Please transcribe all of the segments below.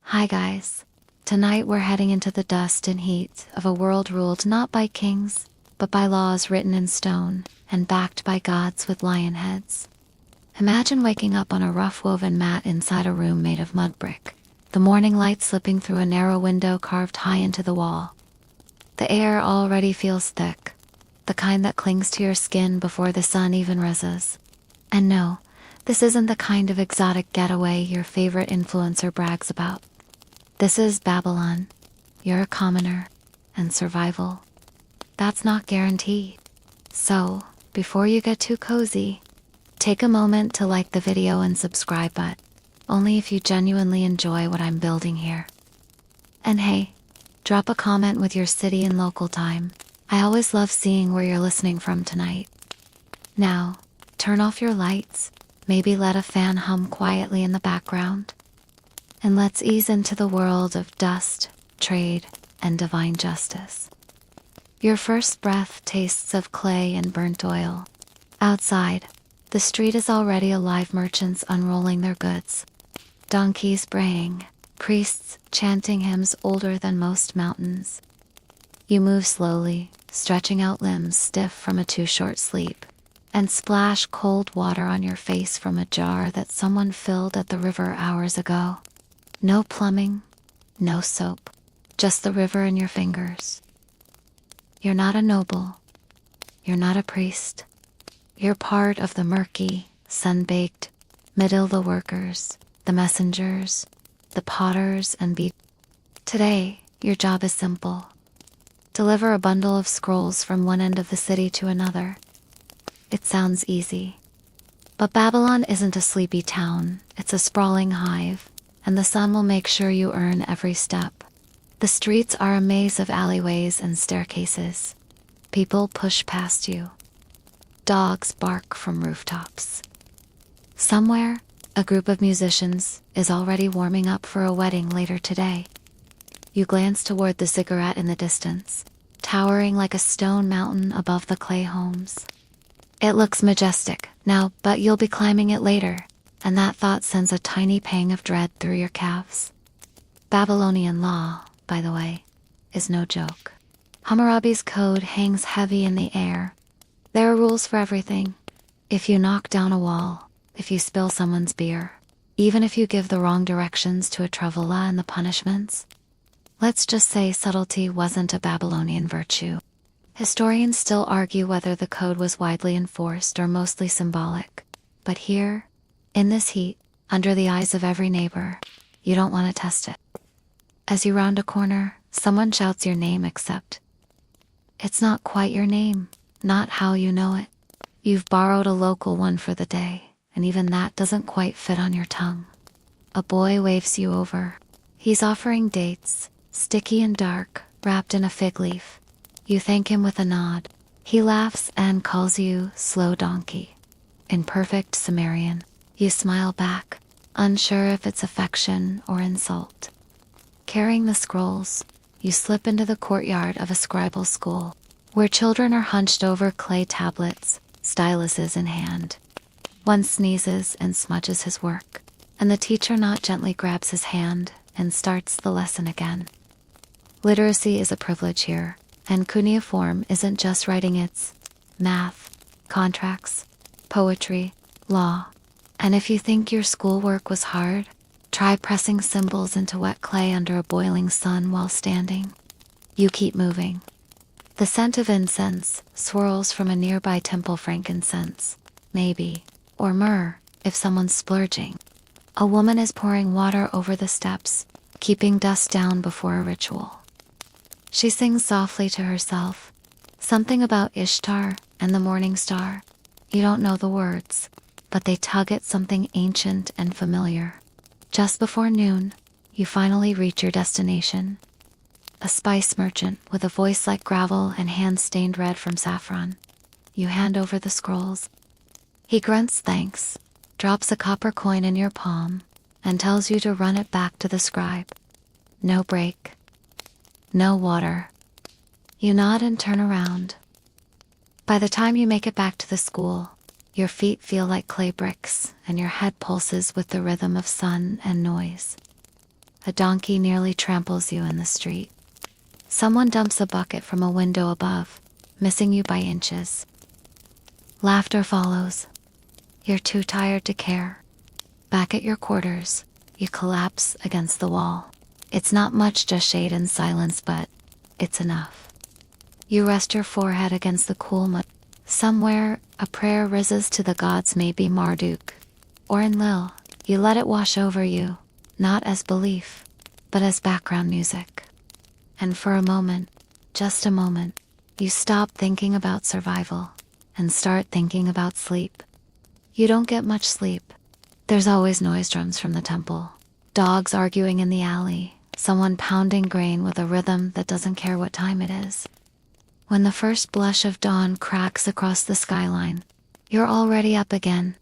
Hi guys. Tonight we're heading into the dust and heat of a world ruled not by kings, but by laws written in stone and backed by gods with lion heads. Imagine waking up on a rough woven mat inside a room made of mud brick, the morning light slipping through a narrow window carved high into the wall. The air already feels thick, the kind that clings to your skin before the sun even rises. And no, this isn't the kind of exotic getaway your favorite influencer brags about. This is Babylon. You're a commoner, and survival. That's not guaranteed. So, before you get too cozy, take a moment to like the video and subscribe, but only if you genuinely enjoy what I'm building here. And hey, drop a comment with your city and local time. I always love seeing where you're listening from tonight. Now, turn off your lights, maybe let a fan hum quietly in the background, and let's ease into the world of dust, trade, and divine justice. Your first breath tastes of clay and burnt oil. Outside, the street is already alive, merchants unrolling their goods, donkeys braying, priests chanting hymns older than most mountains. You move slowly, stretching out limbs stiff from a too short sleep, and splash cold water on your face from a jar that someone filled at the river hours ago. No plumbing, no soap, just the river in your fingers. You're not a noble. You're not a priest. You're part of the murky, sun-baked, middle workers, the messengers, the potters and beat. Today, your job is simple. Deliver a bundle of scrolls from one end of the city to another. It sounds easy. But Babylon isn't a sleepy town, it's a sprawling hive, and the sun will make sure you earn every step. The streets are a maze of alleyways and staircases. People push past you. Dogs bark from rooftops. Somewhere, a group of musicians is already warming up for a wedding later today. You glance toward the ziggurat in the distance, towering like a stone mountain above the clay homes. It looks majestic now, but you'll be climbing it later, and that thought sends a tiny pang of dread through your calves. Babylonian law, by the way, is no joke. Hammurabi's code hangs heavy in the air. There are rules for everything. If you knock down a wall, if you spill someone's beer, even if you give the wrong directions to a traveler, and the punishments. Let's just say subtlety wasn't a Babylonian virtue. Historians still argue whether the code was widely enforced or mostly symbolic. But here, in this heat, under the eyes of every neighbor, you don't want to test it. As you round a corner, someone shouts your name, except it's not quite your name, not how you know it. You've borrowed a local one for the day, and even that doesn't quite fit on your tongue. A boy waves you over. He's offering dates, sticky and dark, wrapped in a fig leaf. You thank him with a nod. He laughs and calls you slow donkey. In perfect Sumerian, you smile back, unsure if it's affection or insult. Carrying the scrolls, you slip into the courtyard of a scribal school, where children are hunched over clay tablets, styluses in hand. One sneezes and smudges his work, and the teacher not gently grabs his hand and starts the lesson again. Literacy is a privilege here, and cuneiform isn't just writing, it's math, contracts, poetry, law. And if you think your schoolwork was hard, try pressing symbols into wet clay under a boiling sun while standing. You keep moving. The scent of incense swirls from a nearby temple, frankincense, maybe, or myrrh, if someone's splurging. A woman is pouring water over the steps, keeping dust down before a ritual. She sings softly to herself, something about Ishtar and the morning star. You don't know the words, but they tug at something ancient and familiar. Just before noon, you finally reach your destination. A spice merchant with a voice like gravel and hands stained red from saffron. You hand over the scrolls. He grunts thanks, drops a copper coin in your palm, and tells you to run it back to the scribe. No break. No water. You nod and turn around. By the time you make it back to the school, your feet feel like clay bricks, and your head pulses with the rhythm of sun and noise. A donkey nearly tramples you in the street. Someone dumps a bucket from a window above, missing you by inches. Laughter follows. You're too tired to care. Back at your quarters, you collapse against the wall. It's not much, just shade and silence, but it's enough. You rest your forehead against the cool mud. Somewhere, a prayer rises to the gods, maybe Marduk, or Enlil. You let it wash over you, not as belief, but as background music. And for a moment, just a moment, you stop thinking about survival and start thinking about sleep. You don't get much sleep. There's always noise, drums from the temple, dogs arguing in the alley, someone pounding grain with a rhythm that doesn't care what time it is. When the first blush of dawn cracks across the skyline, you're already up again.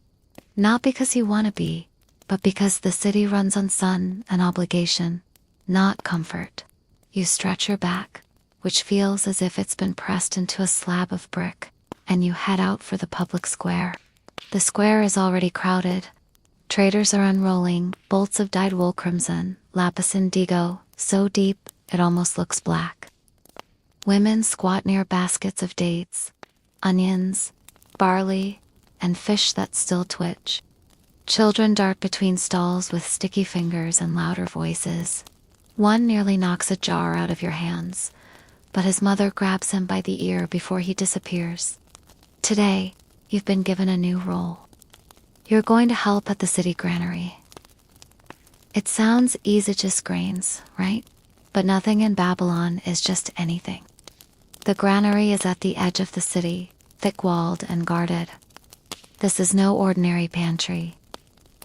Not because you want to be, but because the city runs on sun and obligation, not comfort. You stretch your back, which feels as if it's been pressed into a slab of brick, and you head out for the public square. The square is already crowded. Traders are unrolling bolts of dyed wool crimson, lapis indigo, so deep it almost looks black. Women squat near baskets of dates, onions, barley, and fish that still twitch. Children dart between stalls with sticky fingers and louder voices. One nearly knocks a jar out of your hands, but his mother grabs him by the ear before he disappears. Today, you've been given a new role. You're going to help at the city granary. It sounds easy, just grains, right? But nothing in Babylon is just anything. The granary is at the edge of the city, thick-walled and guarded. This is no ordinary pantry.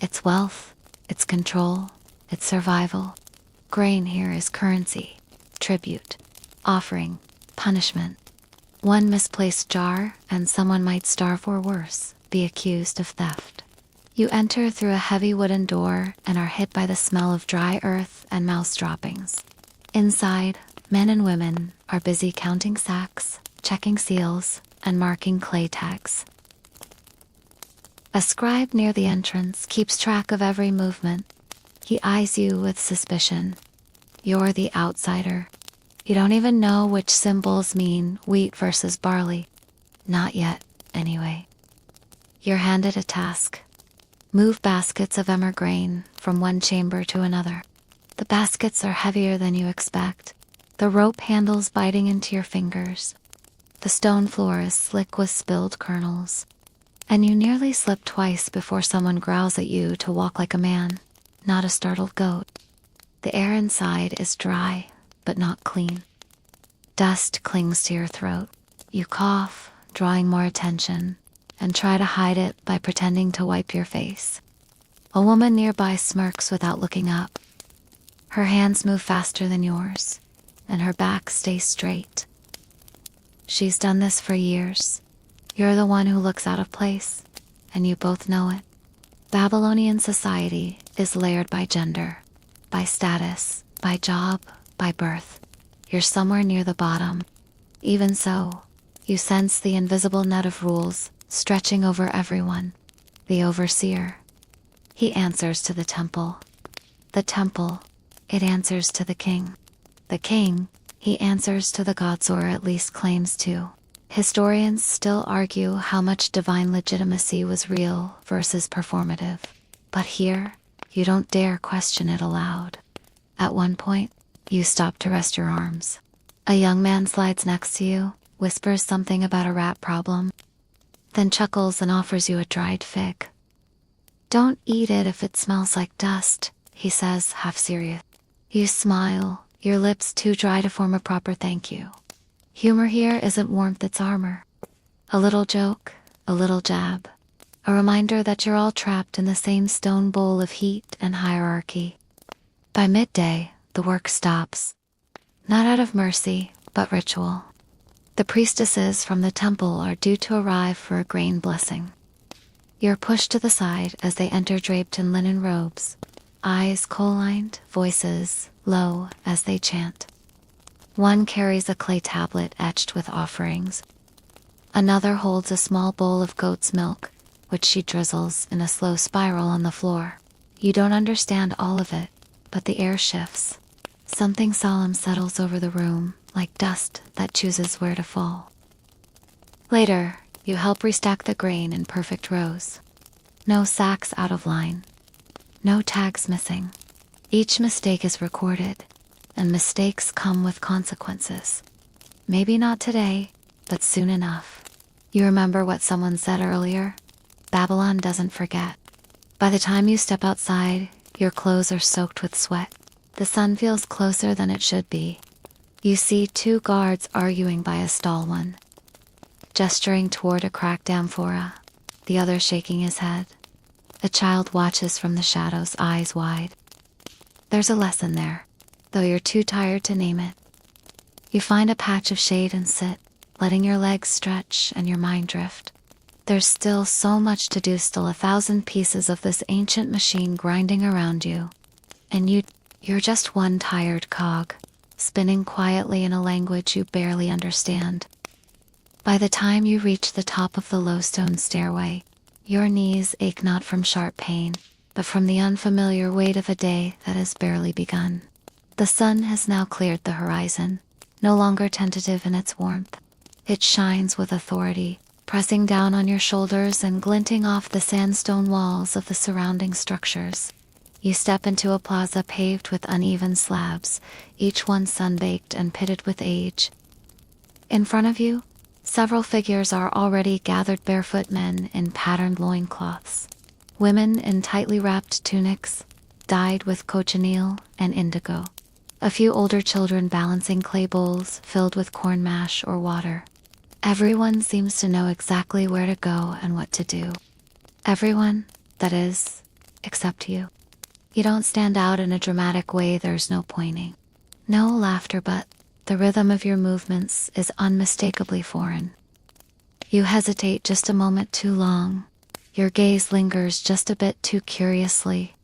It's wealth, it's control, it's survival. Grain here is currency, tribute, offering, punishment. One misplaced jar, and someone might starve or worse, be accused of theft. You enter through a heavy wooden door and are hit by the smell of dry earth and mouse droppings. Inside, men and women are busy counting sacks, checking seals, and marking clay tags. A scribe near the entrance keeps track of every movement. He eyes you with suspicion. You're the outsider. You don't even know which symbols mean wheat versus barley. Not yet, anyway. You're handed a task. Move baskets of emmer grain from one chamber to another. The baskets are heavier than you expect, the rope handles biting into your fingers. The stone floor is slick with spilled kernels. And you nearly slip twice before someone growls at you to walk like a man, not a startled goat. The air inside is dry, but not clean. Dust clings to your throat. You cough, drawing more attention, and try to hide it by pretending to wipe your face. A woman nearby smirks without looking up. Her hands move faster than yours, and her back stays straight. She's done this for years. You're the one who looks out of place, and you both know it. Babylonian society is layered by gender, by status, by job, by birth. You're somewhere near the bottom. Even so, you sense the invisible net of rules stretching over everyone. The overseer. He answers to the temple. The temple, it answers to the king. The king, he answers to the gods, or at least claims to. Historians still argue how much divine legitimacy was real versus performative. But here, you don't dare question it aloud. At one point, you stop to rest your arms. A young man slides next to you, whispers something about a rat problem, then chuckles and offers you a dried fig. "Don't eat it if it smells like dust," he says, half serious. You smile, your lips too dry to form a proper thank you. Humor here isn't warmth, it's armor. A little joke, a little jab. A reminder that you're all trapped in the same stone bowl of heat and hierarchy. By midday, the work stops. Not out of mercy, but ritual. The priestesses from the temple are due to arrive for a grain blessing. You're pushed to the side as they enter draped in linen robes, eyes kohl-lined, voices low as they chant. One carries a clay tablet etched with offerings. Another holds a small bowl of goat's milk, which she drizzles in a slow spiral on the floor. You don't understand all of it, but the air shifts. Something solemn settles over the room, like dust that chooses where to fall. Later, you help restack the grain in perfect rows. No sacks out of line. No tags missing. Each mistake is recorded, and mistakes come with consequences. Maybe not today, but soon enough. You remember what someone said earlier? Babylon doesn't forget. By the time you step outside, your clothes are soaked with sweat. The sun feels closer than it should be. You see 2 guards arguing by a stall, one gesturing toward a cracked amphora, the other shaking his head. A child watches from the shadows, eyes wide. There's a lesson there, though you're too tired to name it. You find a patch of shade and sit, letting your legs stretch and your mind drift. There's still so much to do, still 1,000 pieces of this ancient machine grinding around you. And you're just one tired cog, spinning quietly in a language you barely understand. By the time you reach the top of the low stone stairway, your knees ache not from sharp pain, but from the unfamiliar weight of a day that has barely begun. The sun has now cleared the horizon, no longer tentative in its warmth. It shines with authority, pressing down on your shoulders and glinting off the sandstone walls of the surrounding structures. You step into a plaza paved with uneven slabs, each one sun-baked and pitted with age. In front of you, several figures are already gathered: barefoot men in patterned loincloths, women in tightly wrapped tunics, dyed with cochineal and indigo. A few older children balancing clay bowls filled with corn mash or water. Everyone seems to know exactly where to go and what to do. Everyone, that is, except you. You don't stand out in a dramatic way, there's no pointing. No laughter, but the rhythm of your movements is unmistakably foreign. You hesitate just a moment too long. Your gaze lingers just a bit too curiously.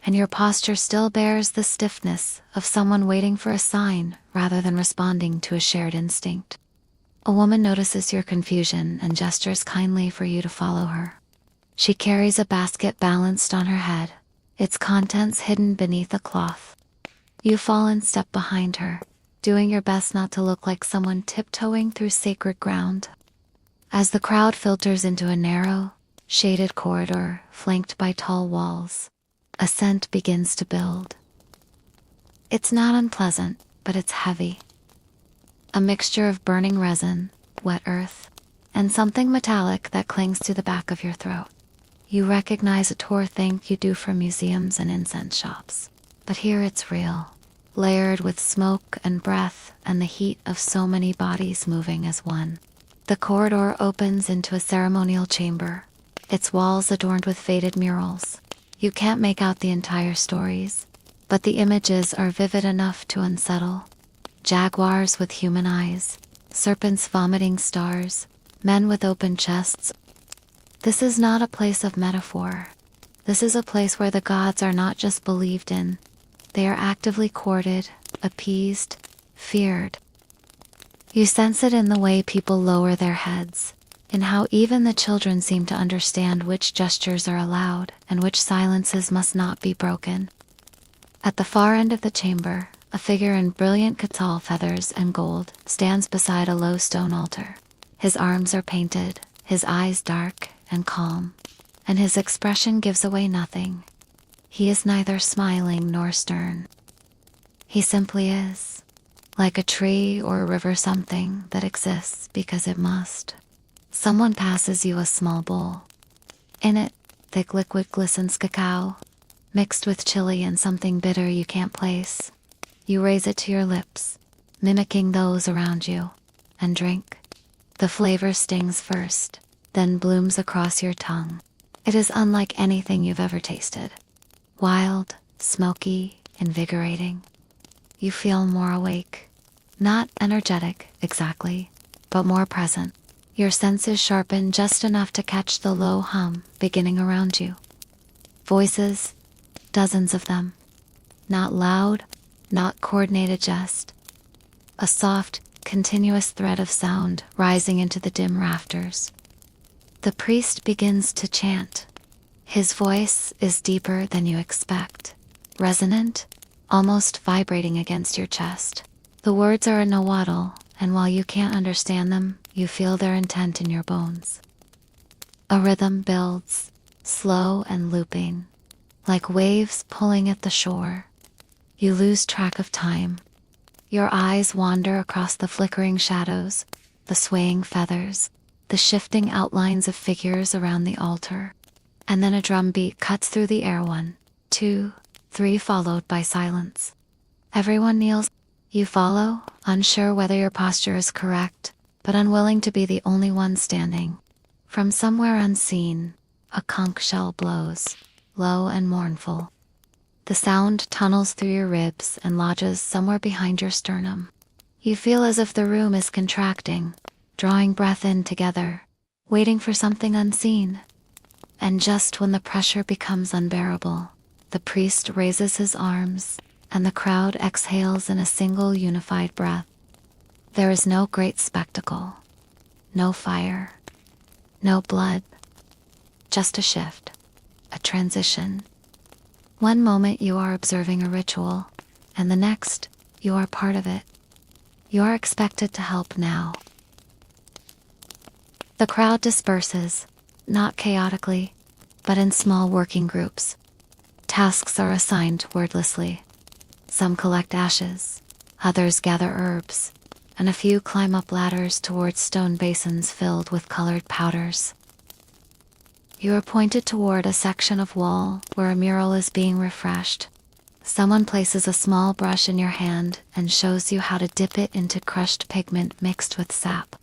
And your posture still bears the stiffness of someone waiting for a sign rather than responding to a shared instinct. A woman notices your confusion and gestures kindly for you to follow her. She carries a basket balanced on her head, its contents hidden beneath a cloth. You fall and step behind her, doing your best not to look like someone tiptoeing through sacred ground. As the crowd filters into a narrow, shaded corridor flanked by tall walls, a scent begins to build. It's not unpleasant, but it's heavy. A mixture of burning resin, wet earth, and something metallic that clings to the back of your throat. You recognize a tour thing you do from museums and incense shops. But here it's real, layered with smoke and breath and the heat of so many bodies moving as one. The corridor opens into a ceremonial chamber, its walls adorned with faded murals. You can't make out the entire stories, but the images are vivid enough to unsettle. Jaguars with human eyes, serpents vomiting stars, men with open chests. This is not a place of metaphor. This is a place where the gods are not just believed in. They are actively courted, appeased, feared. You sense it in the way people lower their heads, in how even the children seem to understand which gestures are allowed and which silences must not be broken. At the far end of the chamber, a figure in brilliant catal feathers and gold stands beside a low stone altar. His arms are painted, his eyes dark and calm, and his expression gives away nothing. He is neither smiling nor stern. He simply is, like a tree or a river, something that exists because it must. Someone passes you a small bowl. In it, thick liquid glistens cacao, mixed with chili and something bitter you can't place. You raise it to your lips, mimicking those around you, and drink. The flavor stings first, then blooms across your tongue. It is unlike anything you've ever tasted. Wild, smoky, invigorating. You feel more awake. Not energetic, exactly, but more present. Your senses sharpen just enough to catch the low hum beginning around you. Voices, dozens of them. Not loud, not coordinated, just a soft, continuous thread of sound rising into the dim rafters. The priest begins to chant. His voice is deeper than you expect, resonant, almost vibrating against your chest. The words are a nahuatl, and while you can't understand them, you feel their intent in your bones. A rhythm builds, slow and looping, like waves pulling at the shore. You lose track of time. Your eyes wander across the flickering shadows, the swaying feathers, the shifting outlines of figures around the altar. And then a drum beat cuts through the air, 1, 2, 3, followed by silence. Everyone kneels. You follow, unsure whether your posture is correct, but unwilling to be the only one standing. From somewhere unseen, a conch shell blows, low and mournful. The sound tunnels through your ribs and lodges somewhere behind your sternum. You feel as if the room is contracting, drawing breath in together, waiting for something unseen. And just when the pressure becomes unbearable, the priest raises his arms, and the crowd exhales in a single unified breath. There is no great spectacle, no fire, no blood, just a shift, a transition. One moment you are observing a ritual, and the next, you are part of it. You are expected to help now. The crowd disperses, not chaotically, but in small working groups. Tasks are assigned wordlessly. Some collect ashes, others gather herbs, and a few climb up ladders towards stone basins filled with colored powders. You are pointed toward a section of wall where a mural is being refreshed. Someone places a small brush in your hand and shows you how to dip it into crushed pigment mixed with sap.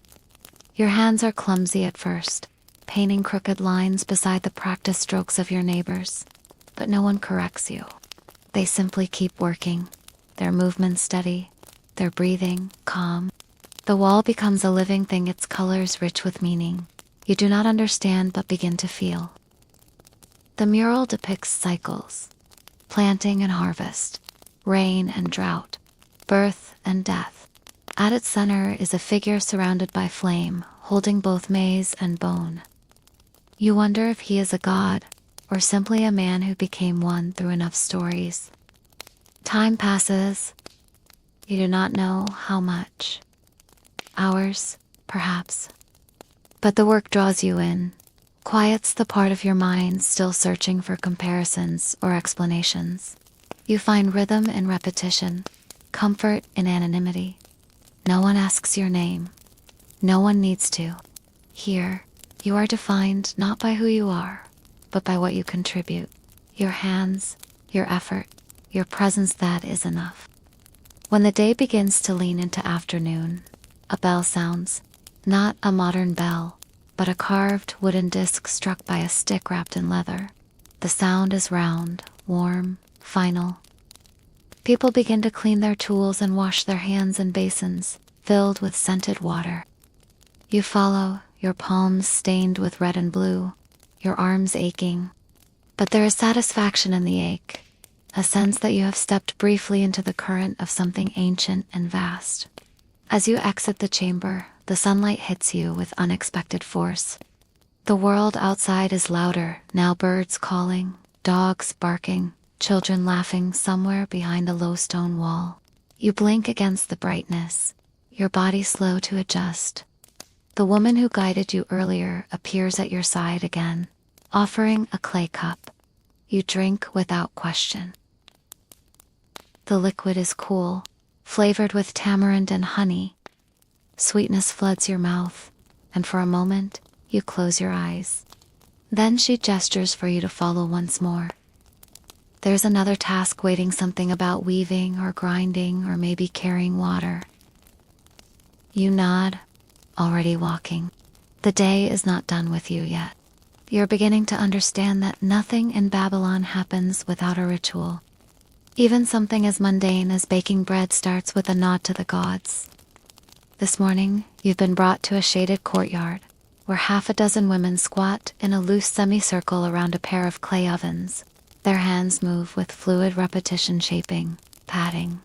Your hands are clumsy at first, painting crooked lines beside the practiced strokes of your neighbors, but no one corrects you. They simply keep working, their movements steady, their breathing calm. The wall becomes a living thing, its colors rich with meaning. You do not understand but begin to feel. The mural depicts cycles, planting and harvest, rain and drought, birth and death. At its center is a figure surrounded by flame, holding both maize and bone. You wonder if he is a god, or simply a man who became one through enough stories. Time passes. You do not know how much. Hours, perhaps. But the work draws you in, quiets the part of your mind still searching for comparisons or explanations. You find rhythm in repetition, comfort in anonymity. No one asks your name. No one needs to. Here, you are defined not by who you are, but by what you contribute. Your hands, your effort, your presence. That is enough. When the day begins to lean into afternoon, a bell sounds. Not a modern bell, but a carved wooden disc struck by a stick wrapped in leather. The sound is round, warm, final. People begin to clean their tools and wash their hands in basins filled with scented water. You follow, your palms stained with red and blue, your arms aching. But there is satisfaction in the ache, a sense that you have stepped briefly into the current of something ancient and vast. As you exit the chamber, the sunlight hits you with unexpected force. The world outside is louder, now birds calling, dogs barking, children laughing somewhere behind a low stone wall. You blink against the brightness, your body slow to adjust. The woman who guided you earlier appears at your side again, offering a clay cup. You drink without question. The liquid is cool, flavored with tamarind and honey. Sweetness floods your mouth, and for a moment, you close your eyes. Then she gestures for you to follow once more. There's another task waiting, something about weaving or grinding or maybe carrying water. You nod, already walking. The day is not done with you yet. You're beginning to understand that nothing in Babylon happens without a ritual. Even something as mundane as baking bread starts with a nod to the gods. This morning, you've been brought to a shaded courtyard, where half a dozen women squat in a loose semicircle around a pair of clay ovens. Their hands move with fluid repetition, shaping, patting,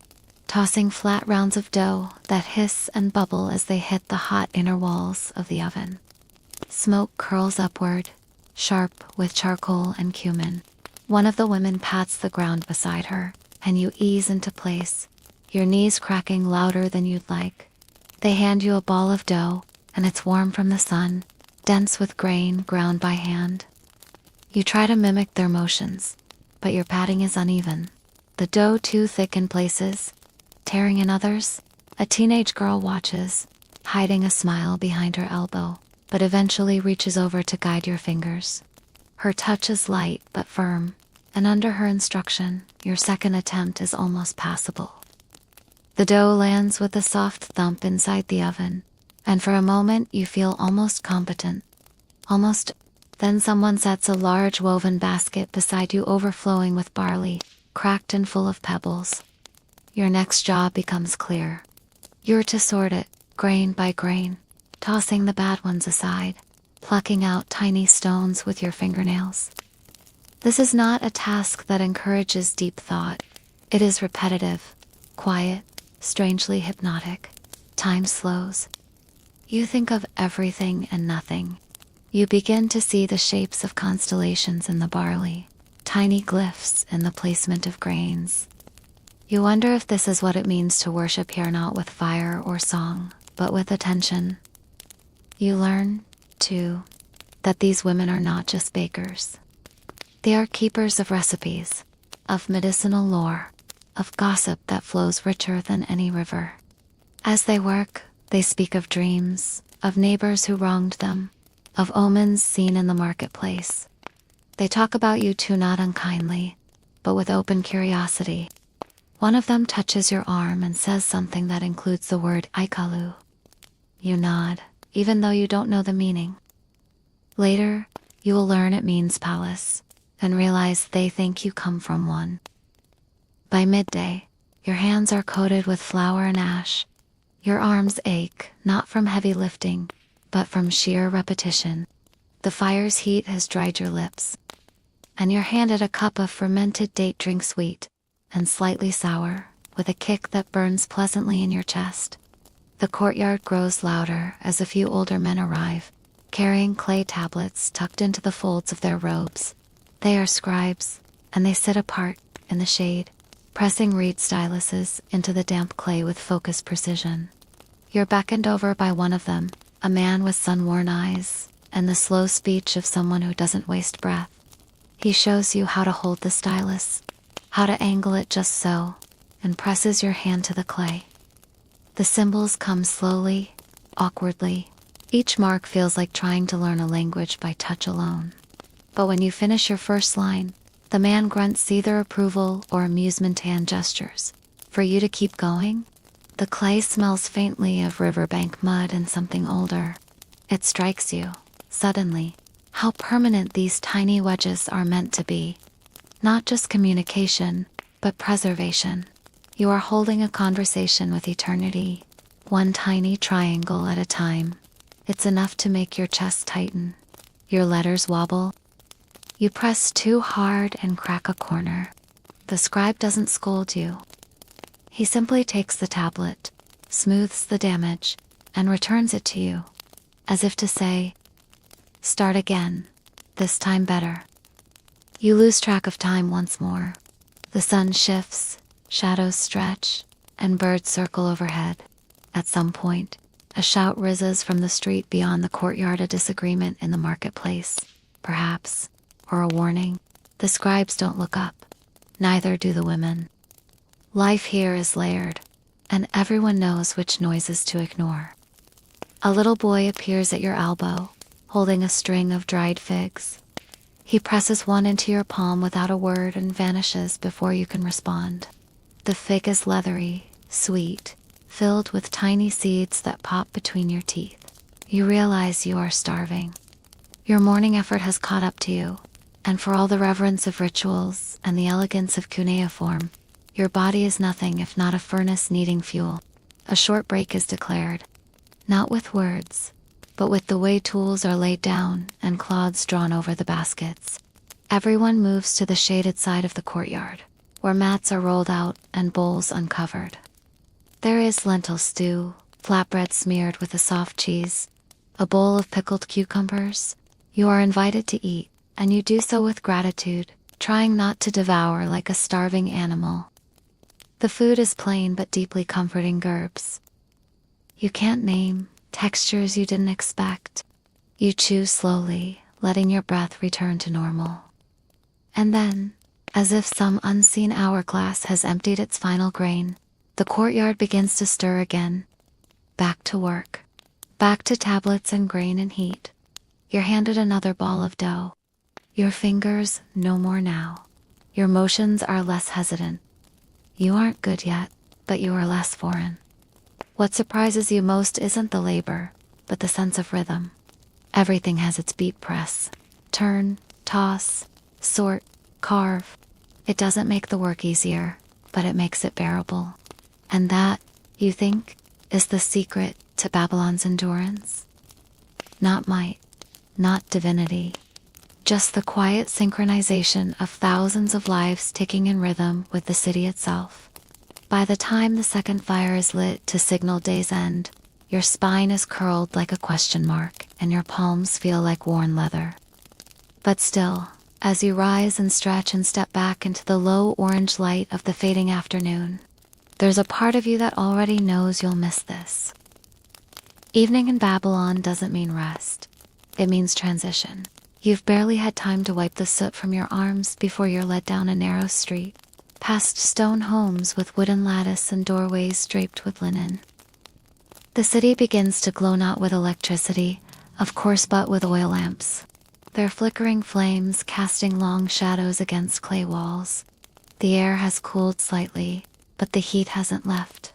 tossing flat rounds of dough that hiss and bubble as they hit the hot inner walls of the oven. Smoke curls upward, sharp with charcoal and cumin. One of the women pats the ground beside her, and you ease into place, your knees cracking louder than you'd like. They hand you a ball of dough, and it's warm from the sun, dense with grain ground by hand. You try to mimic their motions, but your patting is uneven. The dough too thick in places, tearing in others. A teenage girl watches, hiding a smile behind her elbow, but eventually reaches over to guide your fingers. Her touch is light but firm, and under her instruction, your second attempt is almost passable. The dough lands with a soft thump inside the oven, and for a moment you feel almost competent. Then someone sets a large woven basket beside you, overflowing with barley, cracked and full of pebbles. Your next job becomes clear. You're to sort it, grain by grain, tossing the bad ones aside, plucking out tiny stones with your fingernails. This is not a task that encourages deep thought. It is repetitive, quiet, strangely hypnotic. Time slows. You think of everything and nothing. You begin to see the shapes of constellations in the barley, tiny glyphs in the placement of grains. You wonder if this is what it means to worship here, not with fire or song, but with attention. You learn, too, that these women are not just bakers. They are keepers of recipes, of medicinal lore, of gossip that flows richer than any river. As they work, they speak of dreams, of neighbors who wronged them, of omens seen in the marketplace. They talk about you too, not unkindly, but with open curiosity. One of them touches your arm and says something that includes the word Aikalu. You nod, even though you don't know the meaning. Later, you will learn it means palace, and realize they think you come from one. By midday, your hands are coated with flour and ash. Your arms ache, not from heavy lifting, but from sheer repetition. The fire's heat has dried your lips, and you're handed a cup of fermented date drink, sweet and slightly sour, with a kick that burns pleasantly in your chest. The courtyard grows louder as a few older men arrive, carrying clay tablets tucked into the folds of their robes. They are scribes, and they sit apart, in the shade, pressing reed styluses into the damp clay with focused precision. You're beckoned over by one of them, a man with sun-worn eyes, and the slow speech of someone who doesn't waste breath. He shows you how to hold the stylus, how to angle it just so, and presses your hand to the clay. The symbols come slowly, awkwardly. Each mark feels like trying to learn a language by touch alone. But when you finish your first line, the man grunts either approval or amusement hand gestures. For you to keep going, the clay smells faintly of riverbank mud and something older. It strikes you, suddenly, how permanent these tiny wedges are meant to be. Not just communication, but preservation. You are holding a conversation with eternity, one tiny triangle at a time. It's enough to make your chest tighten. Your letters wobble. You press too hard and crack a corner. The scribe doesn't scold you. He simply takes the tablet, smooths the damage, and returns it to you, as if to say, "Start again, this time better." You lose track of time once more. The sun shifts, shadows stretch, and birds circle overhead. At some point, a shout rises from the street beyond the courtyard, a disagreement in the marketplace, perhaps, or a warning. The scribes don't look up. Neither do the women. Life here is layered, and everyone knows which noises to ignore. A little boy appears at your elbow, holding a string of dried figs. He presses one into your palm without a word and vanishes before you can respond. The fig is leathery, sweet, filled with tiny seeds that pop between your teeth. You realize you are starving. Your morning effort has caught up to you, and for all the reverence of rituals and the elegance of cuneiform, your body is nothing if not a furnace needing fuel. A short break is declared, not with words, but with the way tools are laid down and cloths drawn over the baskets. Everyone moves to the shaded side of the courtyard, where mats are rolled out and bowls uncovered. There is lentil stew, flatbread smeared with a soft cheese, a bowl of pickled cucumbers. You are invited to eat, and you do so with gratitude, trying not to devour like a starving animal. The food is plain but deeply comforting herbs. You can't name, textures you didn't expect. You chew slowly, letting your breath return to normal. And then, as if some unseen hourglass has emptied its final grain, the courtyard begins to stir again. Back to work. Back to tablets and grain and heat. You're handed another ball of dough. Your fingers, no more now. Your motions are less hesitant. You aren't good yet, but you are less foreign. What surprises you most isn't the labor, but the sense of rhythm. Everything has its beat press. Turn, toss, sort, carve. It doesn't make the work easier, but it makes it bearable. And that, you think, is the secret to Babylon's endurance? Not might, not divinity. Just the quiet synchronization of thousands of lives ticking in rhythm with the city itself. By the time the second fire is lit to signal day's end, your spine is curled like a question mark and your palms feel like worn leather. But still, as you rise and stretch and step back into the low orange light of the fading afternoon, there's a part of you that already knows you'll miss this. Evening in Babylon doesn't mean rest. It means transition. You've barely had time to wipe the soot from your arms before you're led down a narrow street, past stone homes with wooden lattice and doorways draped with linen. The city begins to glow not with electricity, of course, but with oil lamps. Their flickering flames casting long shadows against clay walls. The air has cooled slightly, but the heat hasn't left.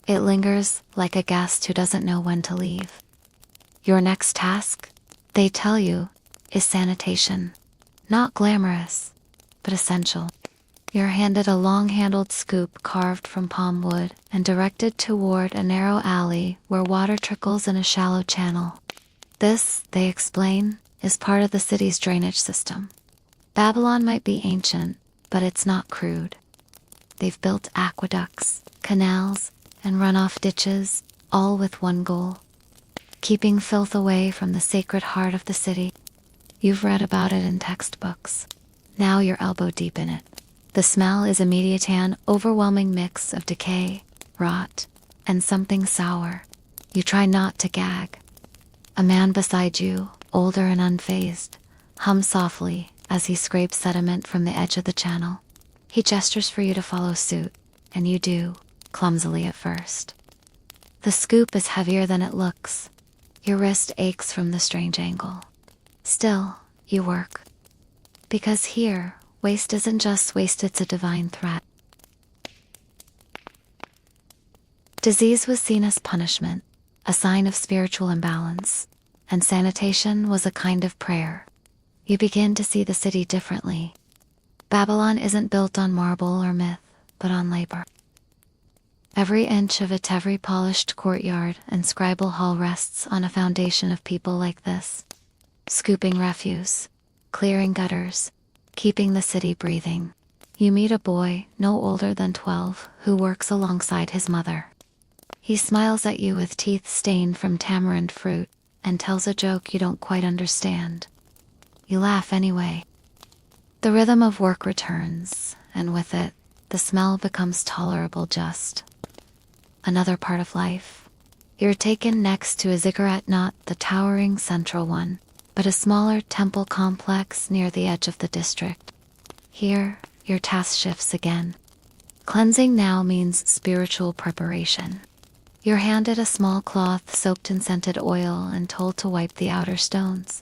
It lingers like a guest who doesn't know when to leave. Your next task, they tell you, is sanitation. Not glamorous, but essential. You're handed a long-handled scoop carved from palm wood and directed toward a narrow alley where water trickles in a shallow channel. This, they explain, is part of the city's drainage system. Babylon might be ancient, but it's not crude. They've built aqueducts, canals, and runoff ditches, all with one goal: keeping filth away from the sacred heart of the city. You've read about it in textbooks. Now you're elbow deep in it. The smell is immediate, an overwhelming mix of decay, rot, and something sour. You try not to gag. A man beside you, older and unfazed, hums softly as he scrapes sediment from the edge of the channel. He gestures for you to follow suit, and you do, clumsily at first. The scoop is heavier than it looks. Your wrist aches from the strange angle. Still, you work. Because here, waste isn't just waste, it's a divine threat. Disease was seen as punishment, a sign of spiritual imbalance, and sanitation was a kind of prayer. You begin to see the city differently. Babylon isn't built on marble or myth, but on labor. Every inch of its every polished courtyard and scribal hall rests on a foundation of people like this. Scooping refuse, clearing gutters, keeping the city breathing. You meet a boy, no older than 12, who works alongside his mother. He smiles at you with teeth stained from tamarind fruit and tells a joke you don't quite understand. You laugh anyway. The rhythm of work returns, and with it, the smell becomes tolerable. Just another part of life. You're taken next to a ziggurat, not the towering central one, but a smaller temple complex near the edge of the district. Here, your task shifts again. Cleansing now means spiritual preparation. You're handed a small cloth soaked in scented oil and told to wipe the outer stones.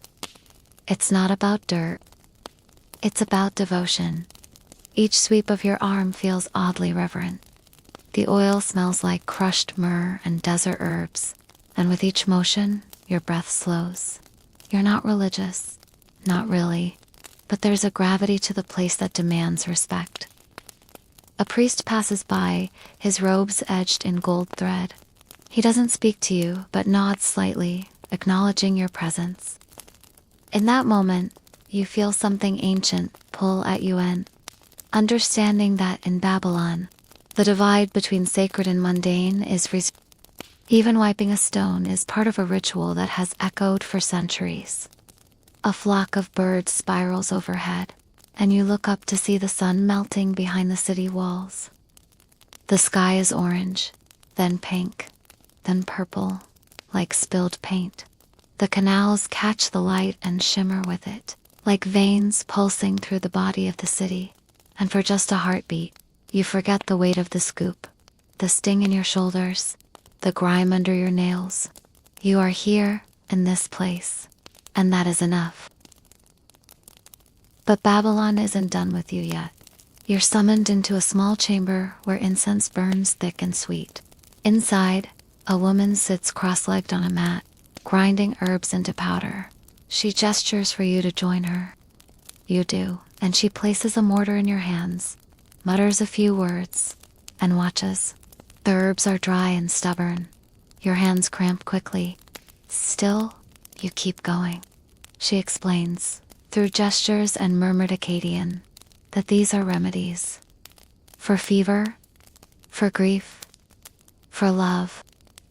It's not about dirt. It's about devotion. Each sweep of your arm feels oddly reverent. The oil smells like crushed myrrh and desert herbs, and with each motion, your breath slows. You're not religious, not really, but there's a gravity to the place that demands respect. A priest passes by, his robes edged in gold thread. He doesn't speak to you, but nods slightly, acknowledging your presence. In that moment, you feel something ancient pull at you, and understanding that in Babylon, the divide between sacred and mundane is even wiping a stone is part of a ritual that has echoed for centuries. A flock of birds spirals overhead, and you look up to see the sun melting behind the city walls. The sky is orange, then pink, then purple, like spilled paint. The canals catch the light and shimmer with it, like veins pulsing through the body of the city. And for just a heartbeat, you forget the weight of the scoop, the sting in your shoulders, the grime under your nails. You are here, in this place, and that is enough. But Babylon isn't done with you yet. You're summoned into a small chamber where incense burns thick and sweet. Inside, a woman sits cross-legged on a mat, grinding herbs into powder. She gestures for you to join her. You do, and she places a mortar in your hands, mutters a few words, and watches. The herbs are dry and stubborn. Your hands cramp quickly. Still, you keep going. She explains, through gestures and murmured Akkadian, that these are remedies. For fever, for grief, for love.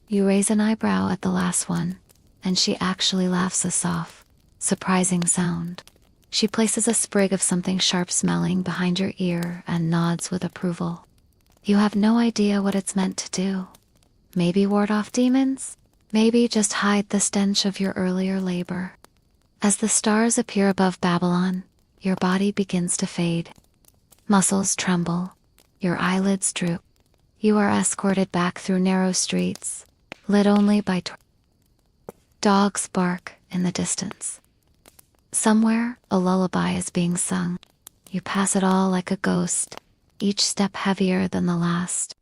You raise an eyebrow at the last one, and she actually laughs a soft, surprising sound. She places a sprig of something sharp-smelling behind your ear and nods with approval. You have no idea what it's meant to do. Maybe ward off demons? Maybe just hide the stench of your earlier labor. As the stars appear above Babylon, your body begins to fade. Muscles tremble. Your eyelids droop. You are escorted back through narrow streets, lit only by dogs bark in the distance. Somewhere, a lullaby is being sung. You pass it all like a ghost, each step heavier than the last.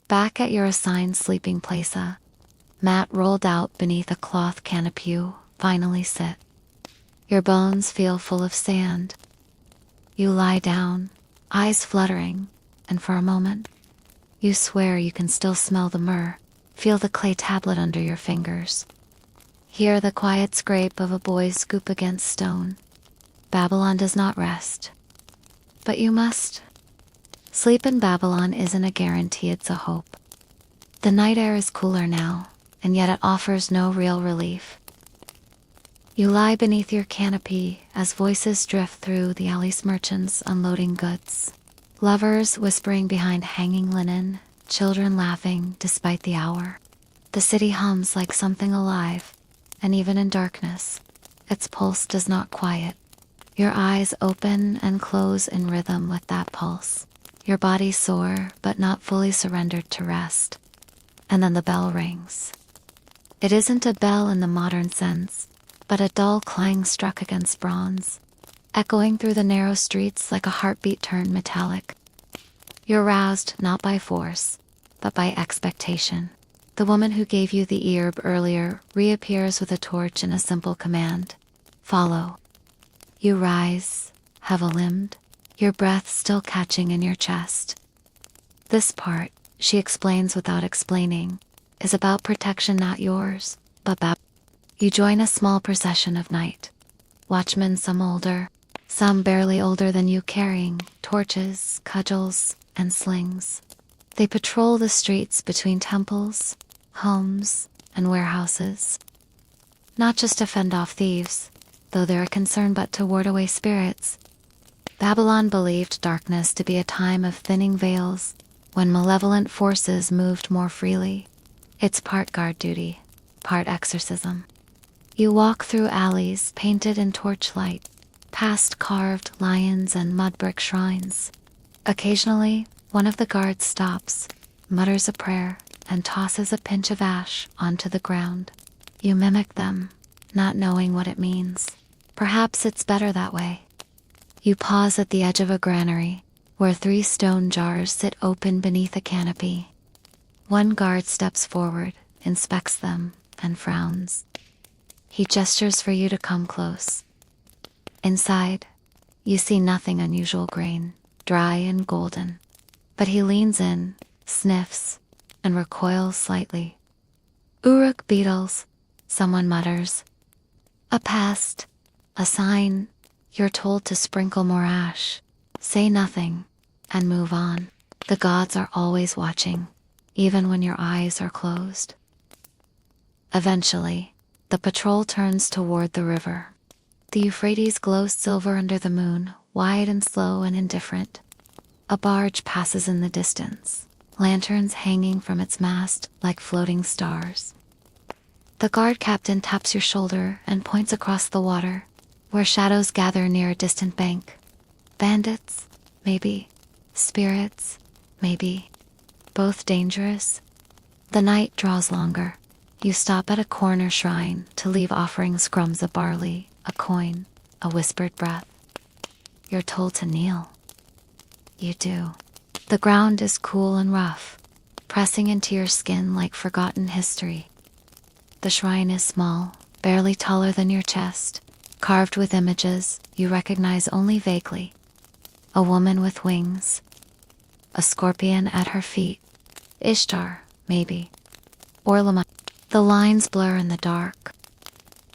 Back at your assigned sleeping place, a mat rolled out beneath a cloth canopy, you finally sit. Your bones feel full of sand. You lie down, eyes fluttering, and for a moment, you swear you can still smell the myrrh, feel the clay tablet under your fingers. Hear the quiet scrape of a boy's scoop against stone. Babylon does not rest. But you must. Sleep in Babylon isn't a guarantee, it's a hope. The night air is cooler now, and yet it offers no real relief. You lie beneath your canopy as voices drift through the alley's merchants unloading goods. Lovers whispering behind hanging linen, children laughing despite the hour. The city hums like something alive, and even in darkness, its pulse does not quiet. Your eyes open and close in rhythm with that pulse. Your body sore, but not fully surrendered to rest. And then the bell rings. It isn't a bell in the modern sense, but a dull clang struck against bronze, echoing through the narrow streets like a heartbeat turned metallic. You're roused not by force, but by expectation. The woman who gave you the herb earlier reappears with a torch and a simple command. Follow. You rise, heavy-limbed, your breath still catching in your chest. This part, she explains without explaining, is about protection not yours, but You join a small procession of night. Watchmen, some older, some barely older than you, carrying torches, cudgels, and slings. They patrol the streets between temples, homes, and warehouses. Not just to fend off thieves, though they're a concern, but to ward away spirits. Babylon believed darkness to be a time of thinning veils, when malevolent forces moved more freely. It's part guard duty, part exorcism. You walk through alleys painted in torchlight, past carved lions and mud brick shrines. Occasionally, one of the guards stops, mutters a prayer, and tosses a pinch of ash onto the ground. You mimic them, not knowing what it means. Perhaps it's better that way. You pause at the edge of a granary, where 3 stone jars sit open beneath a canopy. One guard steps forward, inspects them, and frowns. He gestures for you to come close. Inside, you see nothing unusual: grain, dry and golden. But he leans in, sniffs, and recoils slightly. Uruk beetles, someone mutters. A pest, a sign. You're told to sprinkle more ash, say nothing, and move on. The gods are always watching, even when your eyes are closed. Eventually, the patrol turns toward the river. The Euphrates glows silver under the moon, wide and slow and indifferent. A barge passes in the distance, lanterns hanging from its mast like floating stars. The guard captain taps your shoulder and points across the water, where shadows gather near a distant bank. Bandits? Maybe. Spirits? Maybe. Both dangerous? The night draws longer. You stop at a corner shrine to leave offering crumbs of barley, a coin, a whispered breath. You're told to kneel. You do. The ground is cool and rough, pressing into your skin like forgotten history. The shrine is small, barely taller than your chest, carved with images you recognize only vaguely. A woman with wings. A scorpion at her feet. Ishtar, maybe. Or Lama. The lines blur in the dark.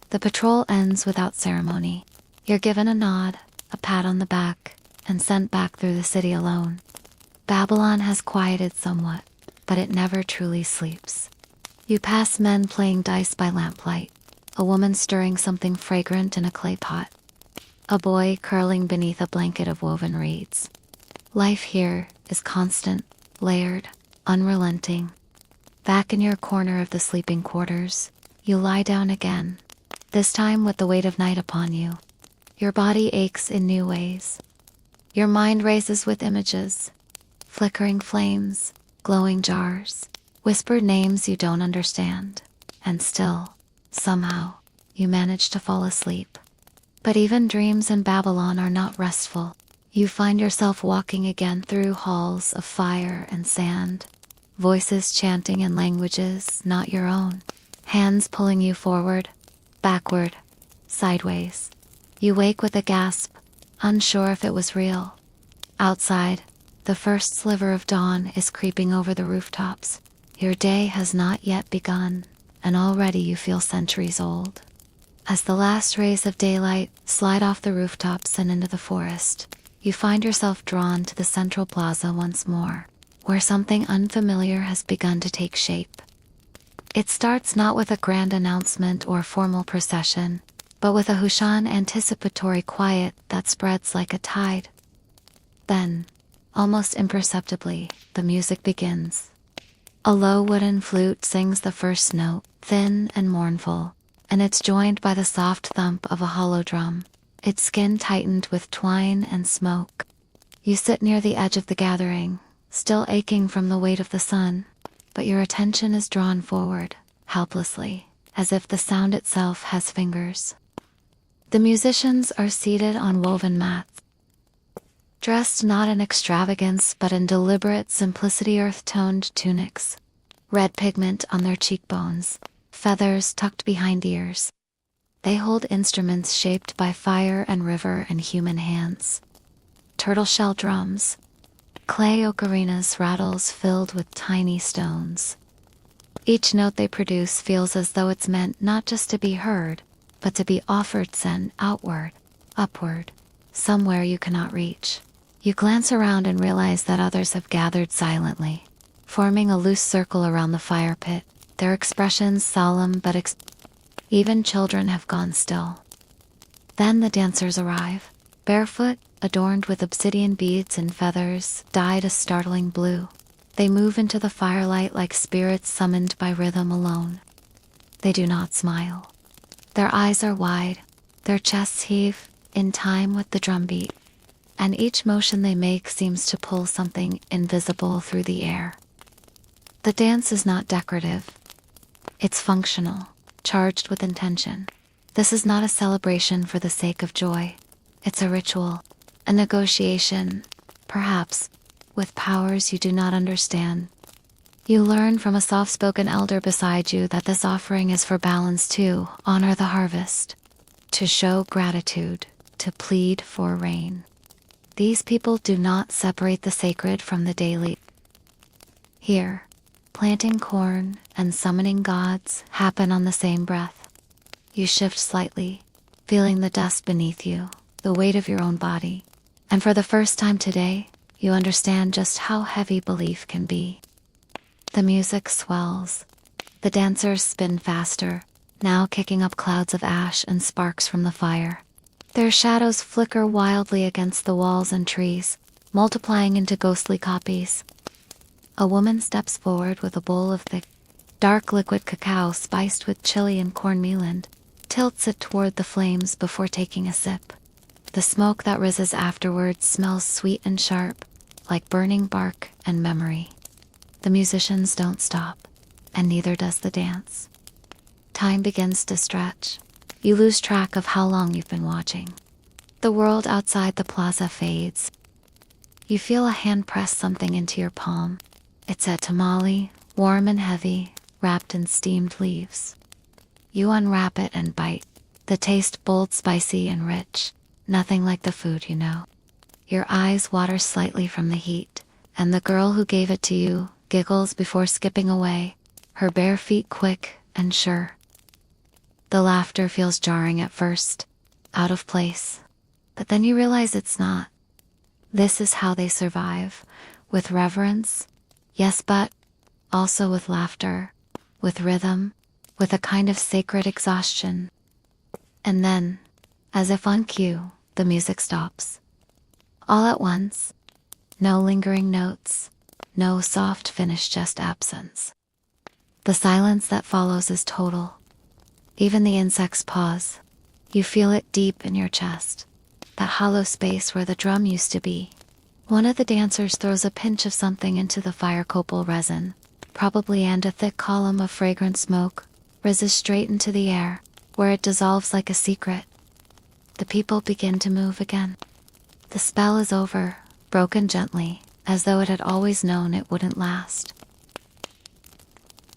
The patrol ends without ceremony. You're given a nod, a pat on the back, and sent back through the city alone. Babylon has quieted somewhat, but it never truly sleeps. You pass men playing dice by lamplight, a woman stirring something fragrant in a clay pot, a boy curling beneath a blanket of woven reeds. Life here is constant, layered, unrelenting. Back in your corner of the sleeping quarters, you lie down again, this time with the weight of night upon you. Your body aches in new ways. Your mind races with images, flickering flames, glowing jars, whispered names you don't understand, and still, somehow, you manage to fall asleep. But even dreams in Babylon are not restful. You find yourself walking again through halls of fire and sand, voices chanting in languages not your own, hands pulling you forward, backward, sideways. You wake with a gasp, unsure if it was real. Outside, the first sliver of dawn is creeping over the rooftops. Your day has not yet begun, and already you feel centuries old. As the last rays of daylight slide off the rooftops and into the forest, you find yourself drawn to the central plaza once more, where something unfamiliar has begun to take shape. It starts not with a grand announcement or formal procession, but with a Hushan anticipatory quiet that spreads like a tide. Then, almost imperceptibly, the music begins. A low wooden flute sings the first note, thin and mournful, and it's joined by the soft thump of a hollow drum, its skin tightened with twine and smoke. You sit near the edge of the gathering, still aching from the weight of the sun, but your attention is drawn forward, helplessly, as if the sound itself has fingers. The musicians are seated on woven mats, dressed not in extravagance but in deliberate simplicity, earth-toned tunics, red pigment on their cheekbones, feathers tucked behind ears. They hold instruments shaped by fire and river and human hands. Turtle shell drums, clay ocarinas, rattles filled with tiny stones. Each note they produce feels as though it's meant not just to be heard, but to be offered, sent outward, upward, somewhere you cannot reach. You glance around and realize that others have gathered silently, forming a loose circle around the fire pit, their expressions solemn but even children have gone still. Then the dancers arrive, barefoot, adorned with obsidian beads and feathers dyed a startling blue. They move into the firelight like spirits summoned by rhythm alone. They do not smile. Their eyes are wide, their chests heave, in time with the drumbeat, and each motion they make seems to pull something invisible through the air. The dance is not decorative. It's functional, charged with intention. This is not a celebration for the sake of joy. It's a ritual, a negotiation, perhaps, with powers you do not understand. You learn from a soft-spoken elder beside you that this offering is for balance to honor the harvest, to show gratitude, to plead for rain. These people do not separate the sacred from the daily. Here, planting corn and summoning gods happen on the same breath. You shift slightly, feeling the dust beneath you, the weight of your own body. And for the first time today, you understand just how heavy belief can be. The music swells. The dancers spin faster, now kicking up clouds of ash and sparks from the fire. Their shadows flicker wildly against the walls and trees, multiplying into ghostly copies. A woman steps forward with a bowl of thick, dark liquid cacao spiced with chili and cornmeal and tilts it toward the flames before taking a sip. The smoke that rises afterwards smells sweet and sharp, like burning bark and memory. The musicians don't stop, and neither does the dance. Time begins to stretch. You lose track of how long you've been watching. The world outside the plaza fades. You feel a hand press something into your palm. It's a tamale, warm and heavy, wrapped in steamed leaves. You unwrap it and bite. The taste bold, spicy, and rich. Nothing like the food you know. Your eyes water slightly from the heat, and the girl who gave it to you giggles before skipping away, her bare feet quick and sure. The laughter feels jarring at first, out of place, but then you realize it's not. This is how they survive, with reverence, yes, but also with laughter, with rhythm, with a kind of sacred exhaustion. And then, as if on cue, the music stops. All at once. No lingering notes, no soft finish, just absence. The silence that follows is total. Even the insects pause. You feel it deep in your chest, that hollow space where the drum used to be. One of the dancers throws a pinch of something into the fire, copal resin, probably, and a thick column of fragrant smoke rises straight into the air, where it dissolves like a secret. The people begin to move again. The spell is over, broken gently, as though it had always known it wouldn't last.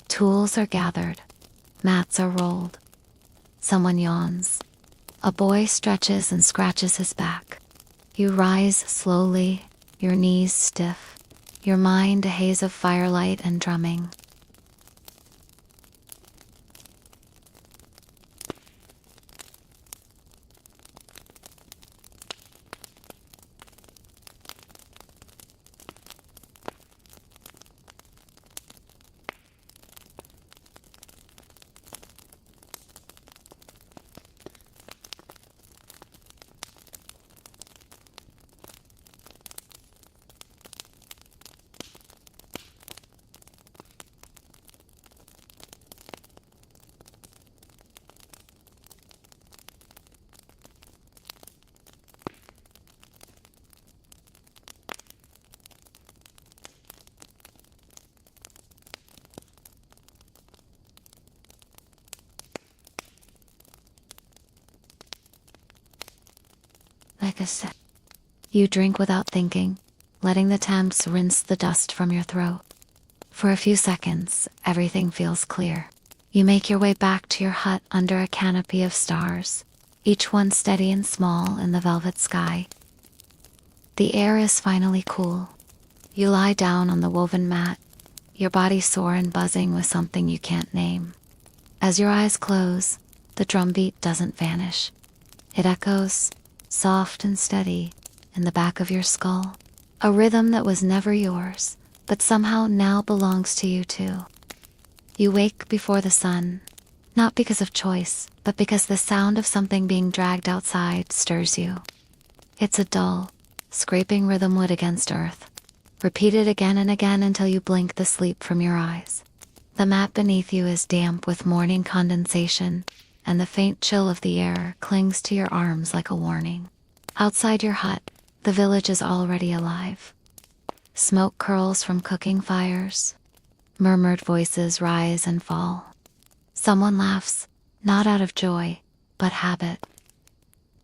Tools are gathered. Mats are rolled. Someone yawns. A boy stretches and scratches his back. You rise slowly, your knees stiff, your mind a haze of firelight and drumming. Like a sip. You drink without thinking, letting the temps rinse the dust from your throat. For a few seconds, everything feels clear. You make your way back to your hut under a canopy of stars, each one steady and small in the velvet sky. The air is finally cool. You lie down on the woven mat, your body sore and buzzing with something you can't name. As your eyes close, the drumbeat doesn't vanish. It echoes, soft and steady, in the back of your skull. A rhythm that was never yours, but somehow now belongs to you too. You wake before the sun, not because of choice, but because the sound of something being dragged outside stirs you. It's a dull, scraping rhythm, wood against earth, repeated again and again until you blink the sleep from your eyes. The mat beneath you is damp with morning condensation, and the faint chill of the air clings to your arms like a warning. Outside your hut, the village is already alive. Smoke curls from cooking fires. Murmured voices rise and fall. Someone laughs, not out of joy, but habit.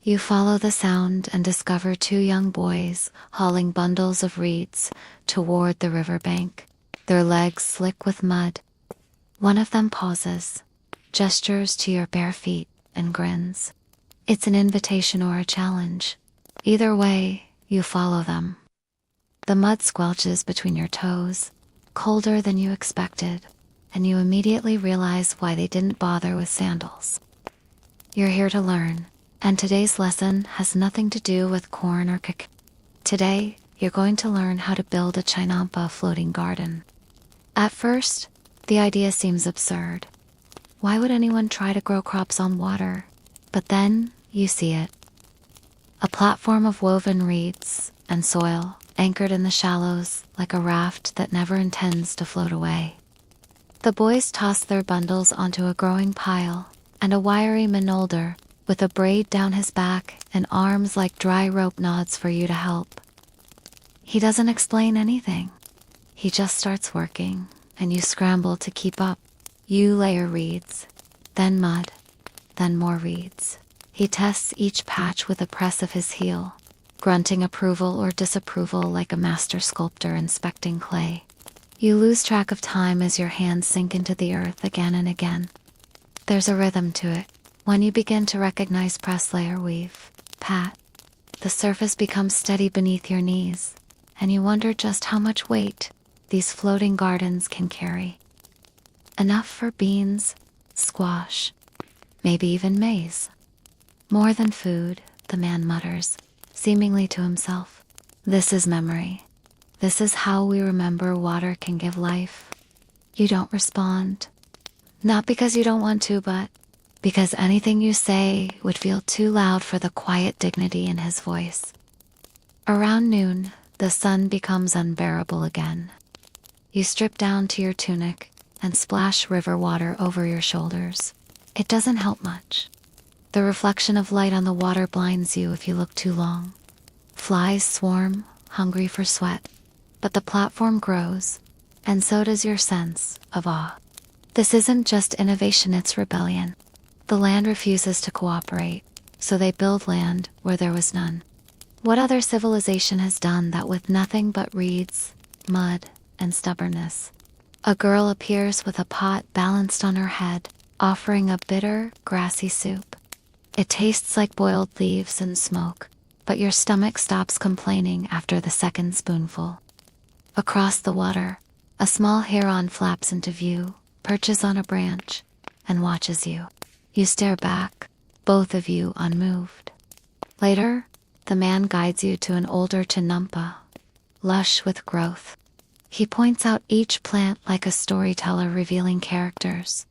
You follow the sound and discover two young boys hauling bundles of reeds toward the riverbank, their legs slick with mud. One of them pauses, gestures to your bare feet, and grins. It's an invitation or a challenge. Either way, you follow them. The mud squelches between your toes, colder than you expected, and you immediately realize why they didn't bother with sandals. You're here to learn, and today's lesson has nothing to do with corn or cacao. Today, you're going to learn how to build a chinampa floating garden. At first, the idea seems absurd. Why would anyone try to grow crops on water? But then, you see it. A platform of woven reeds and soil, anchored in the shallows like a raft that never intends to float away. The boys toss their bundles onto a growing pile, and a wiry manolder, with a braid down his back and arms like dry rope, nods for you to help. He doesn't explain anything. He just starts working, and you scramble to keep up. You layer reeds, then mud, then more reeds. He tests each patch with a press of his heel, grunting approval or disapproval like a master sculptor inspecting clay. You lose track of time as your hands sink into the earth again and again. There's a rhythm to it. When you begin to recognize press, layer, weave, pat, the surface becomes steady beneath your knees, and you wonder just how much weight these floating gardens can carry. Enough for beans, squash, maybe even maize. More than food, the man mutters, seemingly to himself. This is memory. This is how we remember water can give life. You don't respond. Not because you don't want to, but because anything you say would feel too loud for the quiet dignity in his voice. Around noon, the sun becomes unbearable again. You strip down to your tunic and splash river water over your shoulders. It doesn't help much. The reflection of light on the water blinds you if you look too long. Flies swarm, hungry for sweat. But the platform grows, and so does your sense of awe. This isn't just innovation, it's rebellion. The land refuses to cooperate, so they build land where there was none. What other civilization has done that with nothing but reeds, mud, and stubbornness? A girl appears with a pot balanced on her head, offering a bitter, grassy soup. It tastes like boiled leaves and smoke, but your stomach stops complaining after the second spoonful. Across the water, a small heron flaps into view, perches on a branch, and watches you. You stare back, both of you unmoved. Later, the man guides you to an older chinampa, lush with growth. He points out each plant like a storyteller revealing characters.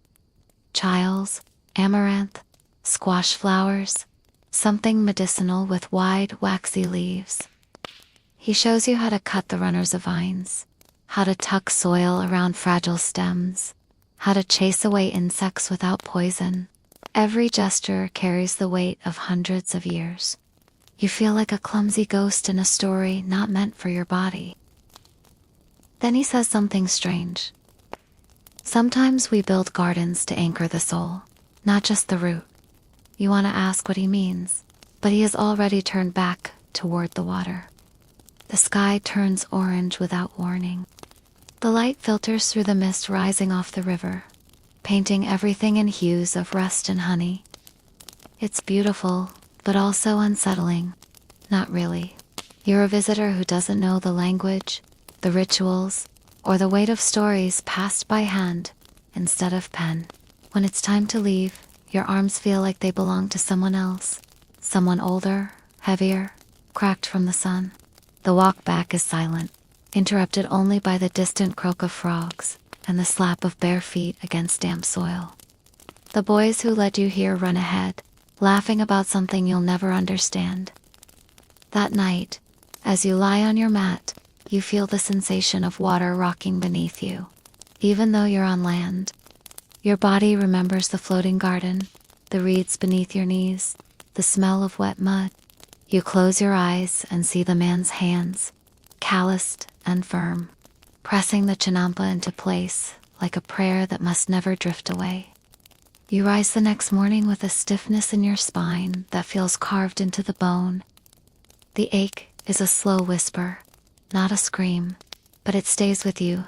Chiles, amaranth, squash flowers, something medicinal with wide, waxy leaves. He shows you how to cut the runners of vines, how to tuck soil around fragile stems, how to chase away insects without poison. Every gesture carries the weight of hundreds of years. You feel like a clumsy ghost in a story not meant for your body. Then he says something strange. Sometimes we build gardens to anchor the soul, not just the root. You want to ask what he means, but he has already turned back toward the water. The sky turns orange without warning. The light filters through the mist rising off the river, painting everything in hues of rust and honey. It's beautiful, but also unsettling. Not really. You're a visitor who doesn't know the language, the rituals, or the weight of stories passed by hand instead of pen. When it's time to leave, your arms feel like they belong to someone else. Someone older, heavier, cracked from the sun. The walk back is silent, interrupted only by the distant croak of frogs and the slap of bare feet against damp soil. The boys who led you here run ahead, laughing about something you'll never understand. That night, as you lie on your mat, you feel the sensation of water rocking beneath you. Even though you're on land, your body remembers the floating garden, the reeds beneath your knees, the smell of wet mud. You close your eyes and see the man's hands, calloused and firm, pressing the chinampa into place like a prayer that must never drift away. You rise the next morning with a stiffness in your spine that feels carved into the bone. The ache is a slow whisper, not a scream, but it stays with you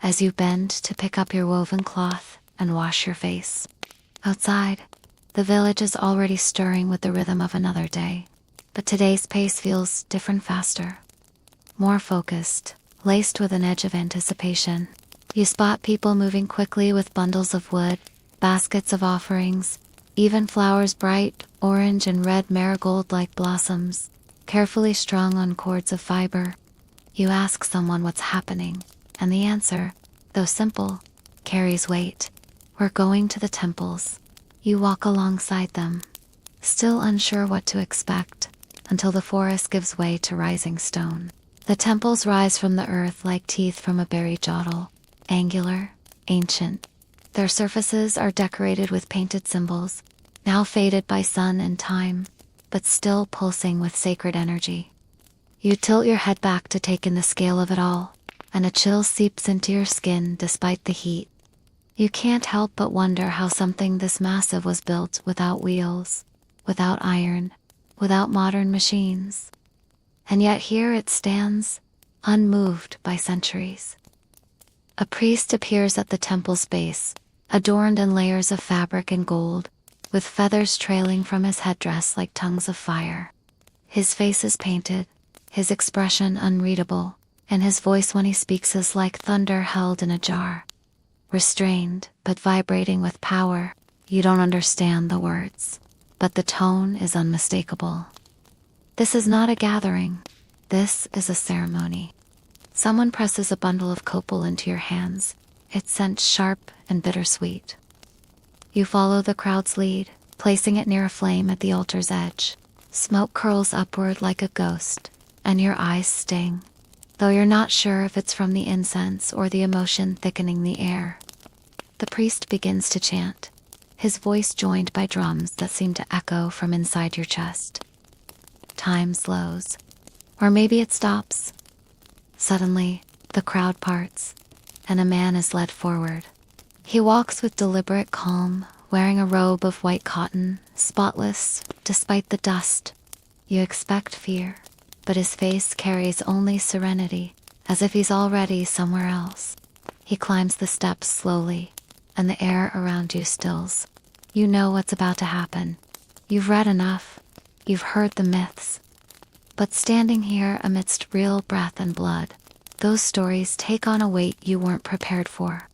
as you bend to pick up your woven cloth and wash your face. Outside, the village is already stirring with the rhythm of another day. But today's pace feels different, faster, more focused, laced with an edge of anticipation. You spot people moving quickly with bundles of wood, baskets of offerings, even flowers bright orange and red marigold-like blossoms, carefully strung on cords of fiber. You ask someone what's happening, and the answer, though simple, carries weight. We're going to the temples. You walk alongside them, still unsure what to expect, until the forest gives way to rising stone. The temples rise from the earth like teeth from a buried jottle, angular, ancient. Their surfaces are decorated with painted symbols, now faded by sun and time, but still pulsing with sacred energy. You tilt your head back to take in the scale of it all, and a chill seeps into your skin despite the heat. You can't help but wonder how something this massive was built without wheels, without iron, without modern machines. And yet here it stands, unmoved by centuries. A priest appears at the temple's base, adorned in layers of fabric and gold, with feathers trailing from his headdress like tongues of fire. His face is painted, his expression unreadable, and his voice when he speaks is like thunder held in a jar. Restrained, but vibrating with power. You don't understand the words, but the tone is unmistakable. This is not a gathering. This is a ceremony. Someone presses a bundle of copal into your hands, its scent sharp and bittersweet. You follow the crowd's lead, placing it near a flame at the altar's edge. Smoke curls upward like a ghost, and your eyes sting, though you're not sure if it's from the incense or the emotion thickening the air. The priest begins to chant, his voice joined by drums that seem to echo from inside your chest. Time slows, or maybe it stops. Suddenly, the crowd parts, and a man is led forward. He walks with deliberate calm, wearing a robe of white cotton, spotless, despite the dust. You expect fear, but his face carries only serenity, as if he's already somewhere else. He climbs the steps slowly, and the air around you stills. You know what's about to happen. You've read enough. You've heard the myths. But standing here amidst real breath and blood, those stories take on a weight you weren't prepared for.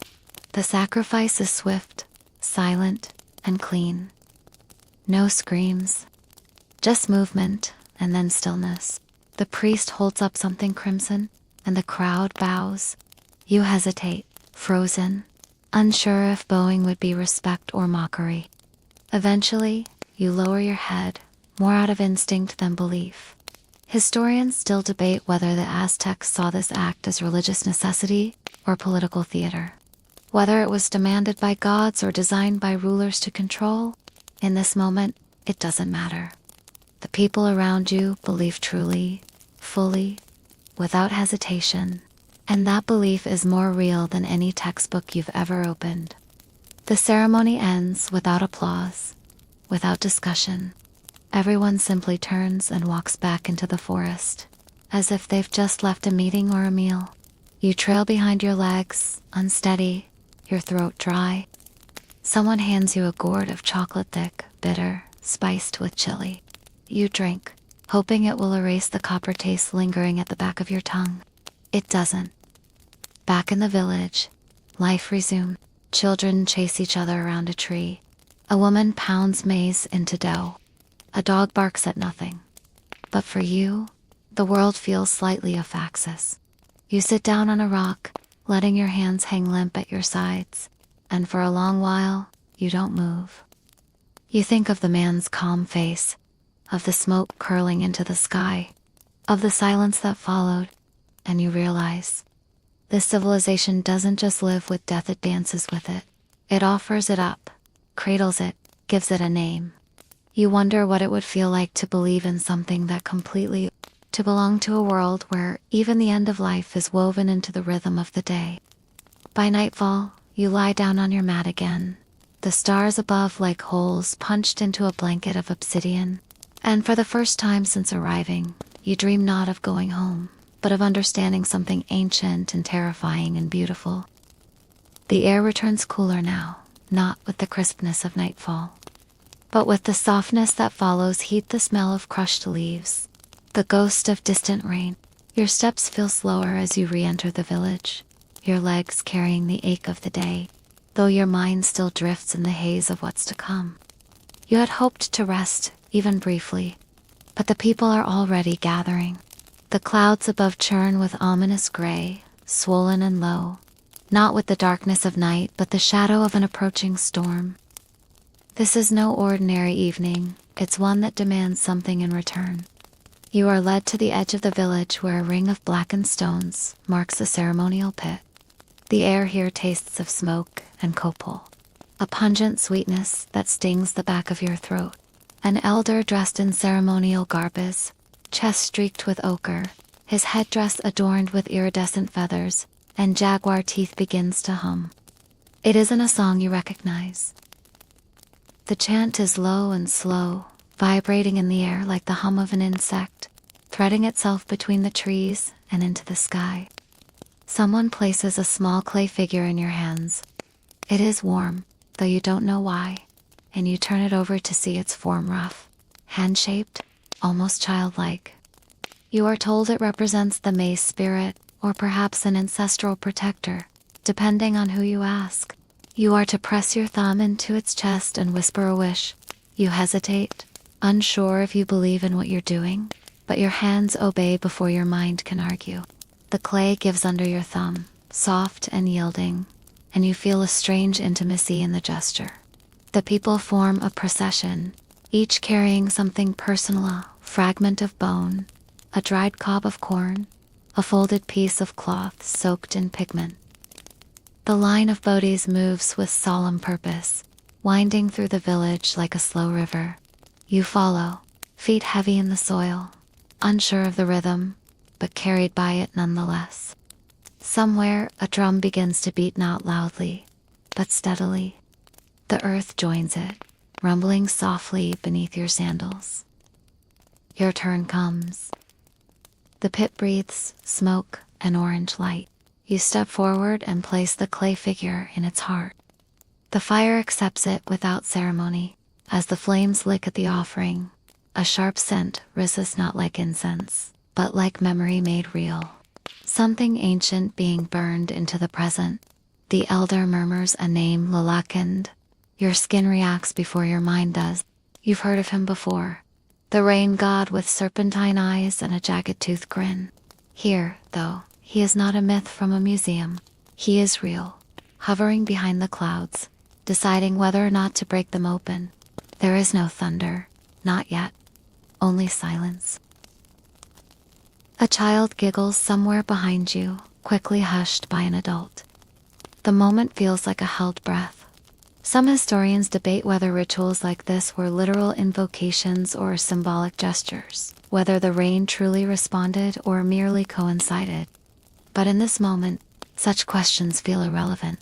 The sacrifice is swift, silent, and clean. No screams, just movement and then stillness. The priest holds up something crimson, and the crowd bows. You hesitate, frozen, unsure if bowing would be respect or mockery. Eventually, you lower your head, more out of instinct than belief. Historians still debate whether the Aztecs saw this act as religious necessity or political theater. Whether it was demanded by gods or designed by rulers to control, in this moment, it doesn't matter. The people around you believe truly, fully, without hesitation, and that belief is more real than any textbook you've ever opened. The ceremony ends without applause, without discussion. Everyone simply turns and walks back into the forest, as if they've just left a meeting or a meal. You trail behind your legs, unsteady, your throat dry. Someone hands you a gourd of chocolate thick, bitter, spiced with chili. You drink, hoping it will erase the copper taste lingering at the back of your tongue. It doesn't. Back in the village, life resumes. Children chase each other around a tree. A woman pounds maize into dough. A dog barks at nothing. But for you, the world feels slightly off axis. You sit down on a rock, letting your hands hang limp at your sides, and for a long while, you don't move. You think of the man's calm face, of the smoke curling into the sky, of the silence that followed, and you realize this civilization doesn't just live with death, it dances with it. It offers it up, cradles it, gives it a name. You wonder what it would feel like to believe in something that completely, to belong to a world where even the end of life is woven into the rhythm of the day. By nightfall, you lie down on your mat again, the stars above like holes punched into a blanket of obsidian. And for the first time since arriving, you dream not of going home, but of understanding something ancient and terrifying and beautiful. The air returns cooler now, not with the crispness of nightfall, but with the softness that follows heat, the smell of crushed leaves, the ghost of distant rain. Your steps feel slower as you re-enter the village, your legs carrying the ache of the day, though your mind still drifts in the haze of what's to come. You had hoped to rest, even briefly, but the people are already gathering. The clouds above churn with ominous gray, swollen and low, not with the darkness of night, but the shadow of an approaching storm. This is no ordinary evening, it's one that demands something in return. You are led to the edge of the village where a ring of blackened stones marks the ceremonial pit. The air here tastes of smoke and copal, a pungent sweetness that stings the back of your throat. An elder dressed in ceremonial garbes, chest streaked with ochre, his headdress adorned with iridescent feathers, and jaguar teeth begins to hum. It isn't a song you recognize. The chant is low and slow, vibrating in the air like the hum of an insect, threading itself between the trees and into the sky. Someone places a small clay figure in your hands. It is warm, though you don't know why, and you turn it over to see its form rough, hand-shaped, almost childlike. You are told it represents the maize spirit, or perhaps an ancestral protector, depending on who you ask. You are to press your thumb into its chest and whisper a wish. You hesitate, unsure if you believe in what you're doing, but your hands obey before your mind can argue. The clay gives under your thumb, soft and yielding, and you feel a strange intimacy in the gesture. The people form a procession, each carrying something personal, a fragment of bone, a dried cob of corn, a folded piece of cloth soaked in pigment. The line of Bodhis moves with solemn purpose, winding through the village like a slow river. You follow, feet heavy in the soil, unsure of the rhythm, but carried by it nonetheless. Somewhere, a drum begins to beat not loudly, but steadily. The earth joins it, rumbling softly beneath your sandals. Your turn comes. The pit breathes smoke and orange light. You step forward and place the clay figure in its heart. The fire accepts it without ceremony. As the flames lick at the offering, a sharp scent rises not like incense, but like memory made real. Something ancient being burned into the present. The elder murmurs a name, Lalakind. Your skin reacts before your mind does. You've heard of him before. The rain god with serpentine eyes and a jagged tooth grin. Here, though, he is not a myth from a museum. He is real, hovering behind the clouds, deciding whether or not to break them open. There is no thunder, not yet. Only silence. A child giggles somewhere behind you, quickly hushed by an adult. The moment feels like a held breath. Some historians debate whether rituals like this were literal invocations or symbolic gestures, whether the rain truly responded or merely coincided. But in this moment, such questions feel irrelevant.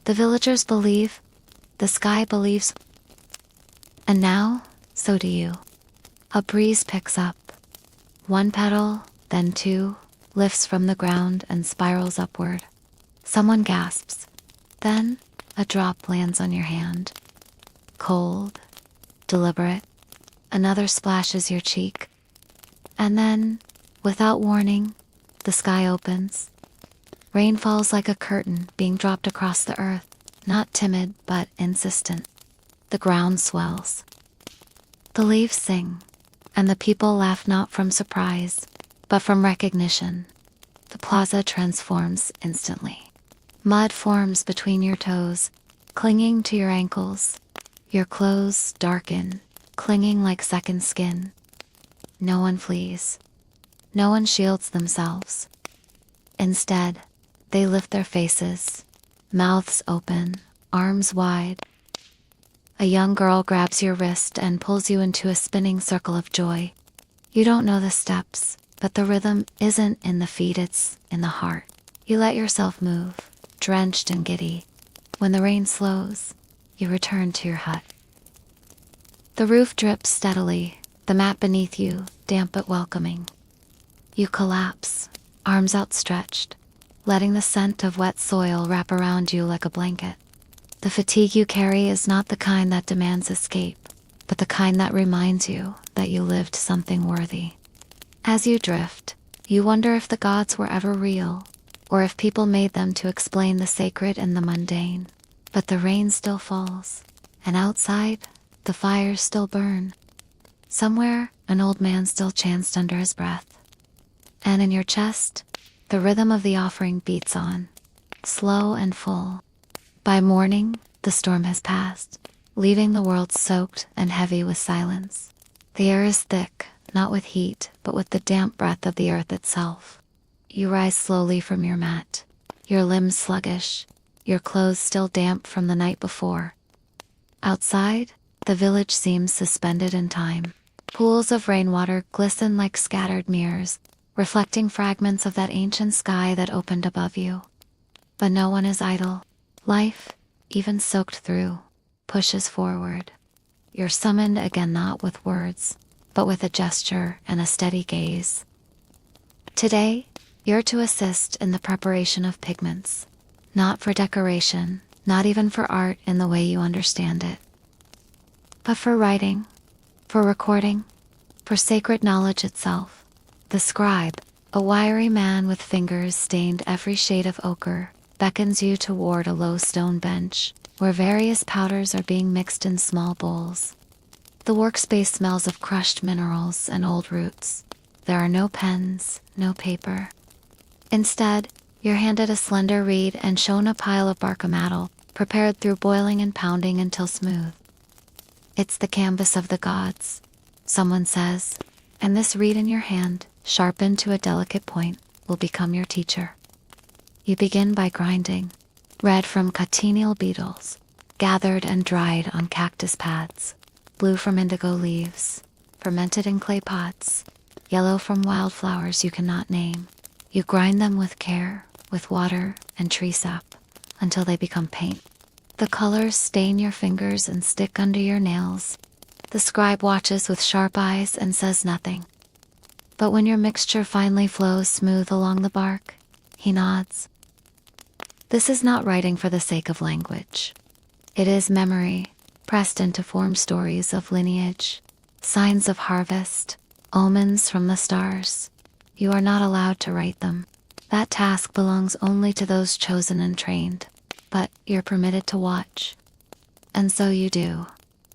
The villagers believe, the sky believes, and now, so do you. A breeze picks up. One petal, then two, lifts from the ground and spirals upward. Someone gasps. Then, a drop lands on your hand. Cold, deliberate. Another splashes your cheek. And then, without warning, the sky opens. Rain falls like a curtain being dropped across the earth, not timid but insistent. The ground swells. The leaves sing, and the people laugh not from surprise, but from recognition. The plaza transforms instantly. Mud forms between your toes, clinging to your ankles. Your clothes darken, clinging like second skin. No one flees. No one shields themselves. Instead, they lift their faces, mouths open, arms wide. A young girl grabs your wrist and pulls you into a spinning circle of joy. You don't know the steps, but the rhythm isn't in the feet, it's in the heart. You let yourself move, drenched and giddy. When the rain slows, you return to your hut. The roof drips steadily, the mat beneath you, damp but welcoming. You collapse, arms outstretched, letting the scent of wet soil wrap around you like a blanket. The fatigue you carry is not the kind that demands escape, but the kind that reminds you that you lived something worthy. As you drift, you wonder if the gods were ever real, or if people made them to explain the sacred and the mundane. But the rain still falls, and outside, the fires still burn. Somewhere, an old man still chants under his breath. And in your chest, the rhythm of the offering beats on, slow and full. By morning, the storm has passed, leaving the world soaked and heavy with silence. The air is thick, not with heat, but with the damp breath of the earth itself. You rise slowly from your mat, your limbs sluggish, your clothes still damp from the night before. Outside, the village seems suspended in time. Pools of rainwater glisten like scattered mirrors, reflecting fragments of that ancient sky that opened above you. But no one is idle. Life, even soaked through, pushes forward. You're summoned again not with words, but with a gesture and a steady gaze. Today, you're to assist in the preparation of pigments, not for decoration, not even for art in the way you understand it, but for writing, for recording, for sacred knowledge itself. The scribe, a wiry man with fingers stained every shade of ochre, beckons you toward a low stone bench, where various powders are being mixed in small bowls. The workspace smells of crushed minerals and old roots. There are no pens, no paper. Instead, you're handed a slender reed and shown a pile of barkamattle, prepared through boiling and pounding until smooth. It's the canvas of the gods, someone says, and this reed in your hand, sharpened to a delicate point, will become your teacher. You begin by grinding, red from cochineal beetles, gathered and dried on cactus pads, blue from indigo leaves, fermented in clay pots, yellow from wildflowers you cannot name. You grind them with care, with water and tree sap, until they become paint. The colors stain your fingers and stick under your nails. The scribe watches with sharp eyes and says nothing. But when your mixture finally flows smooth along the bark, he nods. This is not writing for the sake of language. It is memory, pressed into form stories of lineage, signs of harvest, omens from the stars. You are not allowed to write them. That task belongs only to those chosen and trained. But you're permitted to watch. And so you do,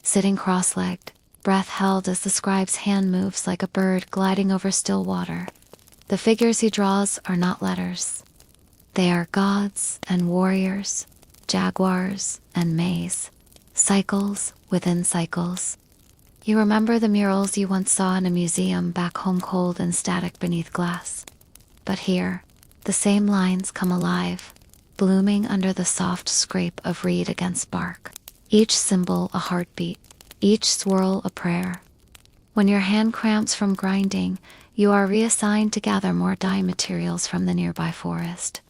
sitting cross-legged, breath held as the scribe's hand moves like a bird gliding over still water. The figures he draws are not letters. They are gods and warriors, jaguars and maize, cycles within cycles. You remember the murals you once saw in a museum back home, cold and static beneath glass. But here, the same lines come alive, blooming under the soft scrape of reed against bark. Each symbol a heartbeat, each swirl a prayer. When your hand cramps from grinding, you are reassigned to gather more dye materials from the nearby forest.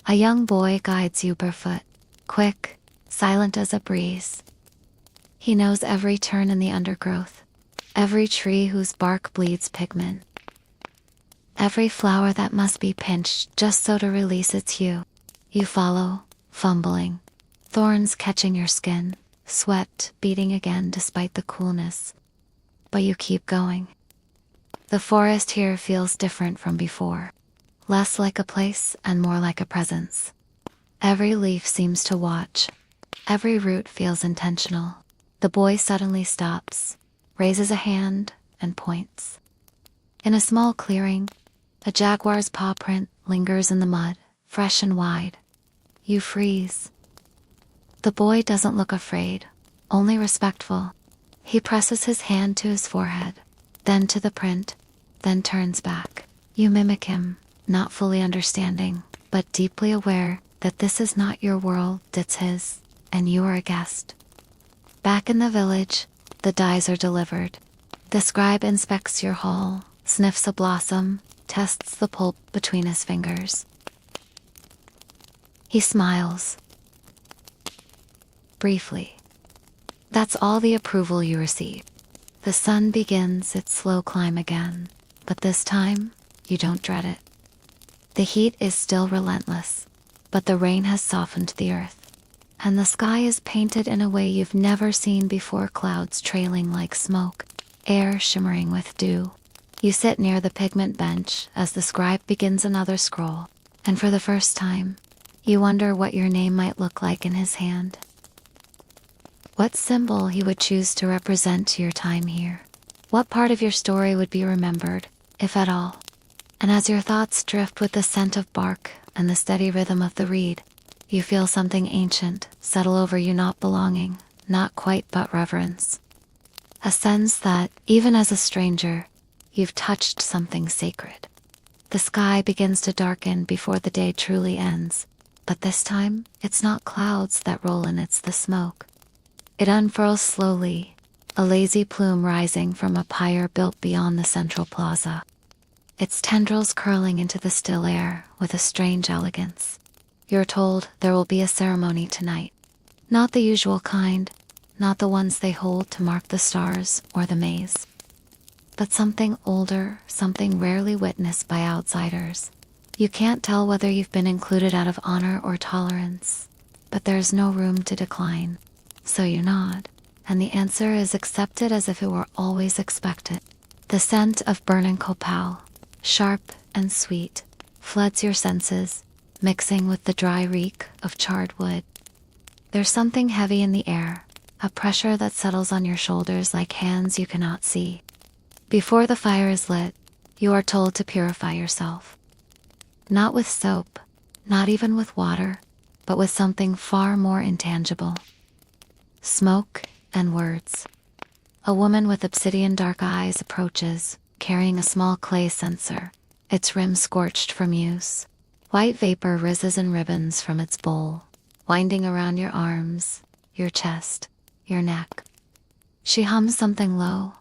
A young boy guides you barefoot, quick, silent as a breeze. He knows every turn in the undergrowth, every tree whose bark bleeds pigment, every flower that must be pinched just so to release its hue. You follow, fumbling, thorns catching your skin, sweat beating again despite the coolness. But you keep going. The forest here feels different from before, less like a place and more like a presence. Every leaf seems to watch, every root feels intentional. The boy suddenly stops, raises a hand, and points. In a small clearing, a jaguar's paw print lingers in the mud, fresh and wide. You freeze. The boy doesn't look afraid, only respectful. He presses his hand to his forehead, then to the print, then turns back. You mimic him, not fully understanding, but deeply aware that this is not your world, it's his, and you are a guest. Back in the village, the dyes are delivered. The scribe inspects your haul, sniffs a blossom, tests the pulp between his fingers. He smiles. Briefly. That's all the approval you receive. The sun begins its slow climb again, but this time, you don't dread it. The heat is still relentless, but the rain has softened the earth, and the sky is painted in a way you've never seen before, clouds trailing like smoke, air shimmering with dew. You sit near the pigment bench as the scribe begins another scroll, and for the first time, you wonder what your name might look like in his hand. What symbol he would choose to represent your time here. What part of your story would be remembered, if at all. And as your thoughts drift with the scent of bark and the steady rhythm of the reed, you feel something ancient settle over you, not belonging, not quite, but reverence. a sense that, even as a stranger, you've touched something sacred. The sky begins to darken before the day truly ends, but this time, it's not clouds that roll in, it's the smoke. It unfurls slowly, a lazy plume rising from a pyre built beyond the central plaza. Its tendrils curling into the still air with a strange elegance. You're told there will be a ceremony tonight. Not the usual kind, not the ones they hold to mark the stars or the maze, but something older, something rarely witnessed by outsiders. You can't tell whether you've been included out of honor or tolerance, but there's no room to decline. So you nod, and the answer is accepted as if it were always expected. The scent of burning copal, sharp and sweet, floods your senses, mixing with the dry reek of charred wood. There's something heavy in the air, a pressure that settles on your shoulders like hands you cannot see. Before the fire is lit, you are told to purify yourself. Not with soap, not even with water, but with something far more intangible. Smoke and words. A woman with obsidian dark eyes approaches, carrying a small clay censer, its rim scorched from use. White vapor rises in ribbons from its bowl, winding around your arms, your chest, your neck. She hums something low,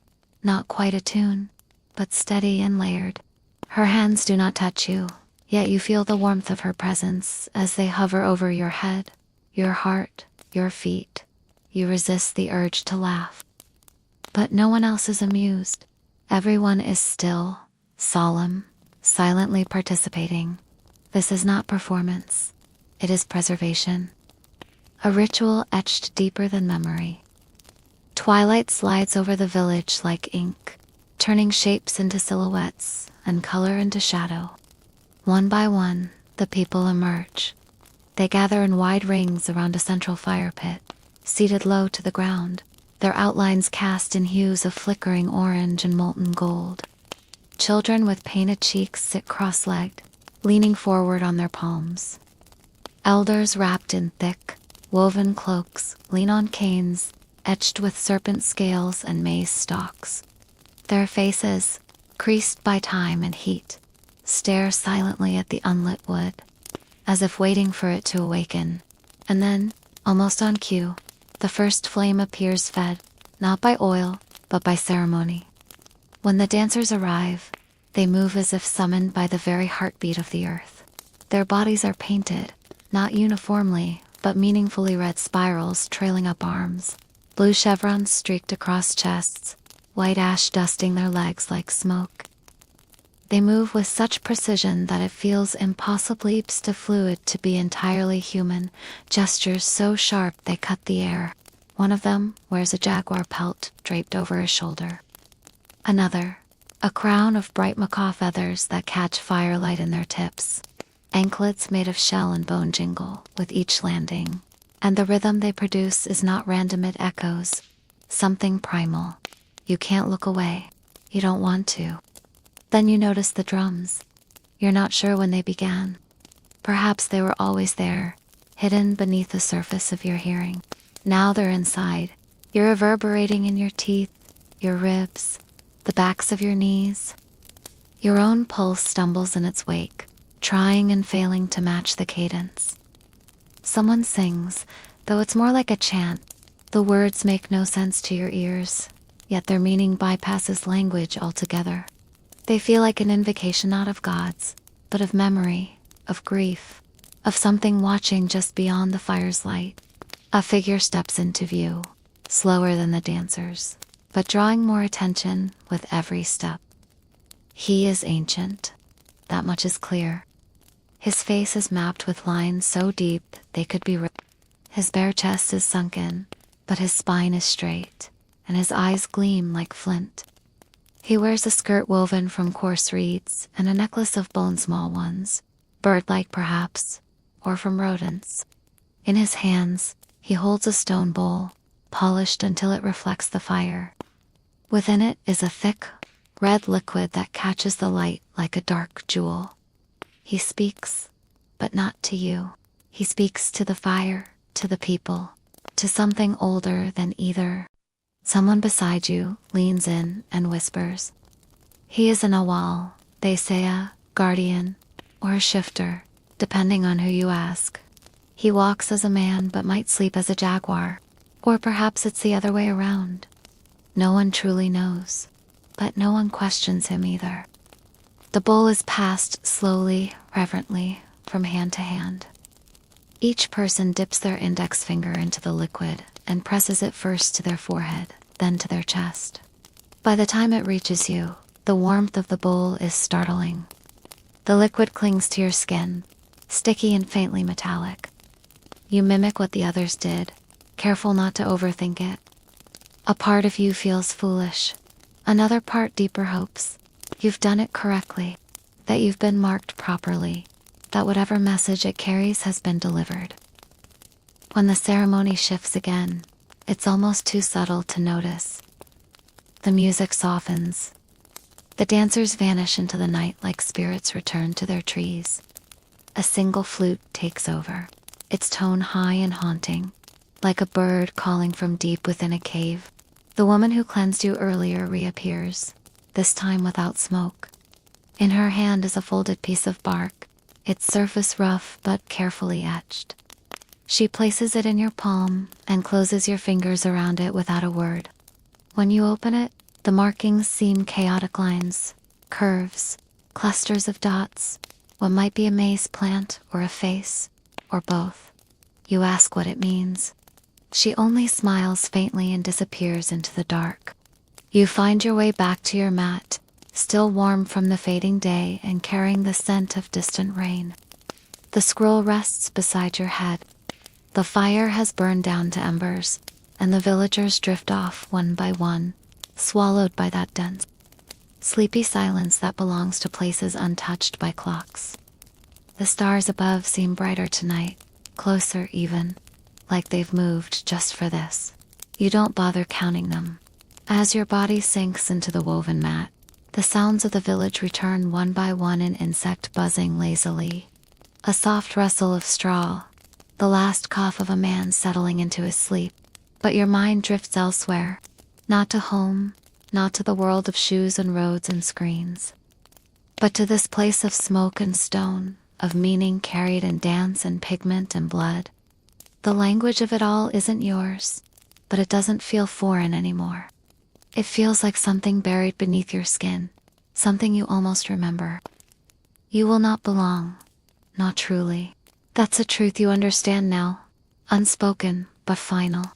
not quite a tune, but steady and layered. Her hands do not touch you, yet you feel the warmth of her presence as they hover over your head, your heart, your feet. You resist the urge to laugh. But no one else is amused. Everyone is still, solemn, silently participating. This is not performance. It is preservation. A ritual etched deeper than memory. Twilight slides over the village like ink, turning shapes into silhouettes and color into shadow. One by one, the people emerge. They gather in wide rings around a central fire pit, seated low to the ground, their outlines cast in hues of flickering orange and molten gold. Children with painted cheeks sit cross-legged, leaning forward on their palms. Elders wrapped in thick, woven cloaks lean on canes, etched with serpent scales and maize stalks. Their faces, creased by time and heat, stare silently at the unlit wood, as if waiting for it to awaken. And then, almost on cue, the first flame appears, fed, not by oil, but by ceremony. When the dancers arrive, they move as if summoned by the very heartbeat of the earth. Their bodies are painted, not uniformly, but meaningfully red spirals trailing up arms, blue chevrons streaked across chests, white ash dusting their legs like smoke. They move with such precision that it feels impossibly fluid to be entirely human, gestures so sharp they cut the air. One of them wears a jaguar pelt draped over his shoulder. Another, a crown of bright macaw feathers that catch firelight in their tips. Anklets made of shell and bone jingle with each landing, and the rhythm they produce is not random, it echoes. Something primal. You can't look away. You don't want to. Then you notice the drums. You're not sure when they began. Perhaps they were always there, hidden beneath the surface of your hearing. Now they're inside. You're reverberating in your teeth, your ribs, the backs of your knees. Your own pulse stumbles in its wake, trying and failing to match the cadence. Someone sings, though it's more like a chant. The words make no sense to your ears, yet their meaning bypasses language altogether. They feel like an invocation not of gods, but of memory, of grief, of something watching just beyond the fire's light. A figure steps into view, slower than the dancers, but drawing more attention with every step. He is ancient. That much is clear. His face is mapped with lines so deep they could be ripped. His bare chest is sunken, but his spine is straight, and his eyes gleam like flint. He wears a skirt woven from coarse reeds and a necklace of bone small ones, bird-like perhaps, or from rodents. In his hands, he holds a stone bowl, polished until it reflects the fire. Within it is a thick, red liquid that catches the light like a dark jewel. He speaks, but not to you. He speaks to the fire, to the people, to something older than either. Someone beside you leans in and whispers. He is an awal, they say, a guardian, or a shifter, depending on who you ask. He walks as a man but might sleep as a jaguar, or perhaps it's the other way around. No one truly knows, but no one questions him either. The bowl is passed slowly, reverently, from hand to hand. Each person dips their index finger into the liquid and presses it first to their forehead, then to their chest. By the time it reaches you, the warmth of the bowl is startling. The liquid clings to your skin, sticky and faintly metallic. You mimic what the others did, careful not to overthink it. A part of you feels foolish. Another part deeper hopes you've done it correctly, that you've been marked properly, that whatever message it carries has been delivered. When the ceremony shifts again, it's almost too subtle to notice. The music softens. The dancers vanish into the night like spirits return to their trees. A single flute takes over, its tone high and haunting, like a bird calling from deep within a cave. The woman who cleansed you earlier reappears, this time without smoke. In her hand is a folded piece of bark, its surface rough but carefully etched. She places it in your palm and closes your fingers around it without a word. When you open it, the markings seem chaotic lines, curves, clusters of dots, what might be a maize plant or a face, or both. You ask what it means. She only smiles faintly and disappears into the dark. You find your way back to your mat, still warm from the fading day and carrying the scent of distant rain. The scroll rests beside your head. The fire has burned down to embers, and the villagers drift off one by one, swallowed by that dense, sleepy silence that belongs to places untouched by clocks. The stars above seem brighter tonight, closer even, like they've moved just for this. You don't bother counting them. As your body sinks into the woven mat, the sounds of the village return one by one, an insect buzzing lazily, a soft rustle of straw, the last cough of a man settling into his sleep. But your mind drifts elsewhere, not to home, not to the world of shoes and roads and screens, but to this place of smoke and stone, of meaning carried in dance and pigment and blood. The language of it all isn't yours, but it doesn't feel foreign anymore. It feels like something buried beneath your skin, something you almost remember. You will not belong, not truly. That's a truth you understand now, unspoken but final.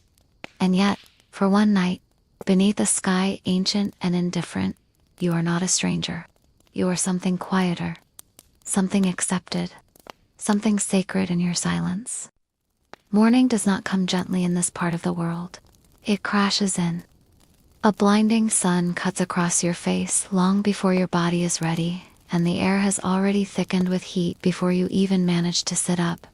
And yet, for one night, beneath a sky ancient and indifferent, you are not a stranger. You are something quieter, something accepted, something sacred in your silence. Morning does not come gently in this part of the world. It crashes in. A blinding sun cuts across your face long before your body is ready, and the air has already thickened with heat before you even manage to sit up.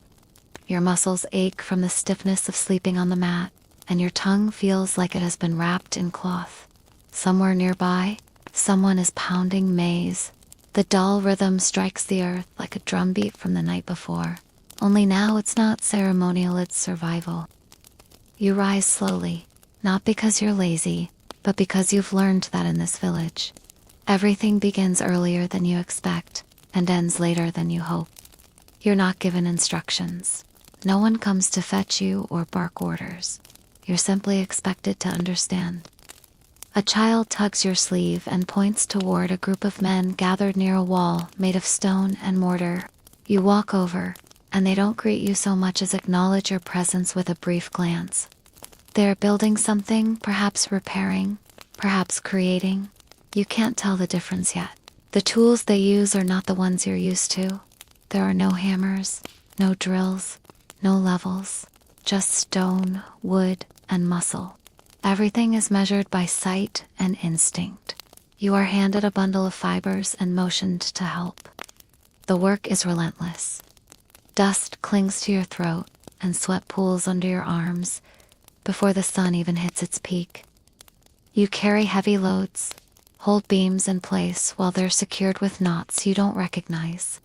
Your muscles ache from the stiffness of sleeping on the mat, and your tongue feels like it has been wrapped in cloth. Somewhere nearby, someone is pounding maize. The dull rhythm strikes the earth like a drumbeat from the night before. Only now it's not ceremonial, it's survival. You rise slowly, not because you're lazy, but because you've learned that in this village, everything begins earlier than you expect and ends later than you hope. You're not given instructions. No one comes to fetch you or bark orders. You're simply expected to understand. A child tugs your sleeve and points toward a group of men gathered near a wall made of stone and mortar. You walk over, and they don't greet you so much as acknowledge your presence with a brief glance. They're building something, perhaps repairing, perhaps creating. You can't tell the difference yet. The tools they use are not the ones you're used to. There are no hammers, no drills, no levels, just stone, wood, and muscle. Everything is measured by sight and instinct. You are handed a bundle of fibers and motioned to help. The work is relentless. Dust clings to your throat and sweat pools under your arms before the sun even hits its peak. You carry heavy loads, hold beams in place while they're secured with knots you don't recognize,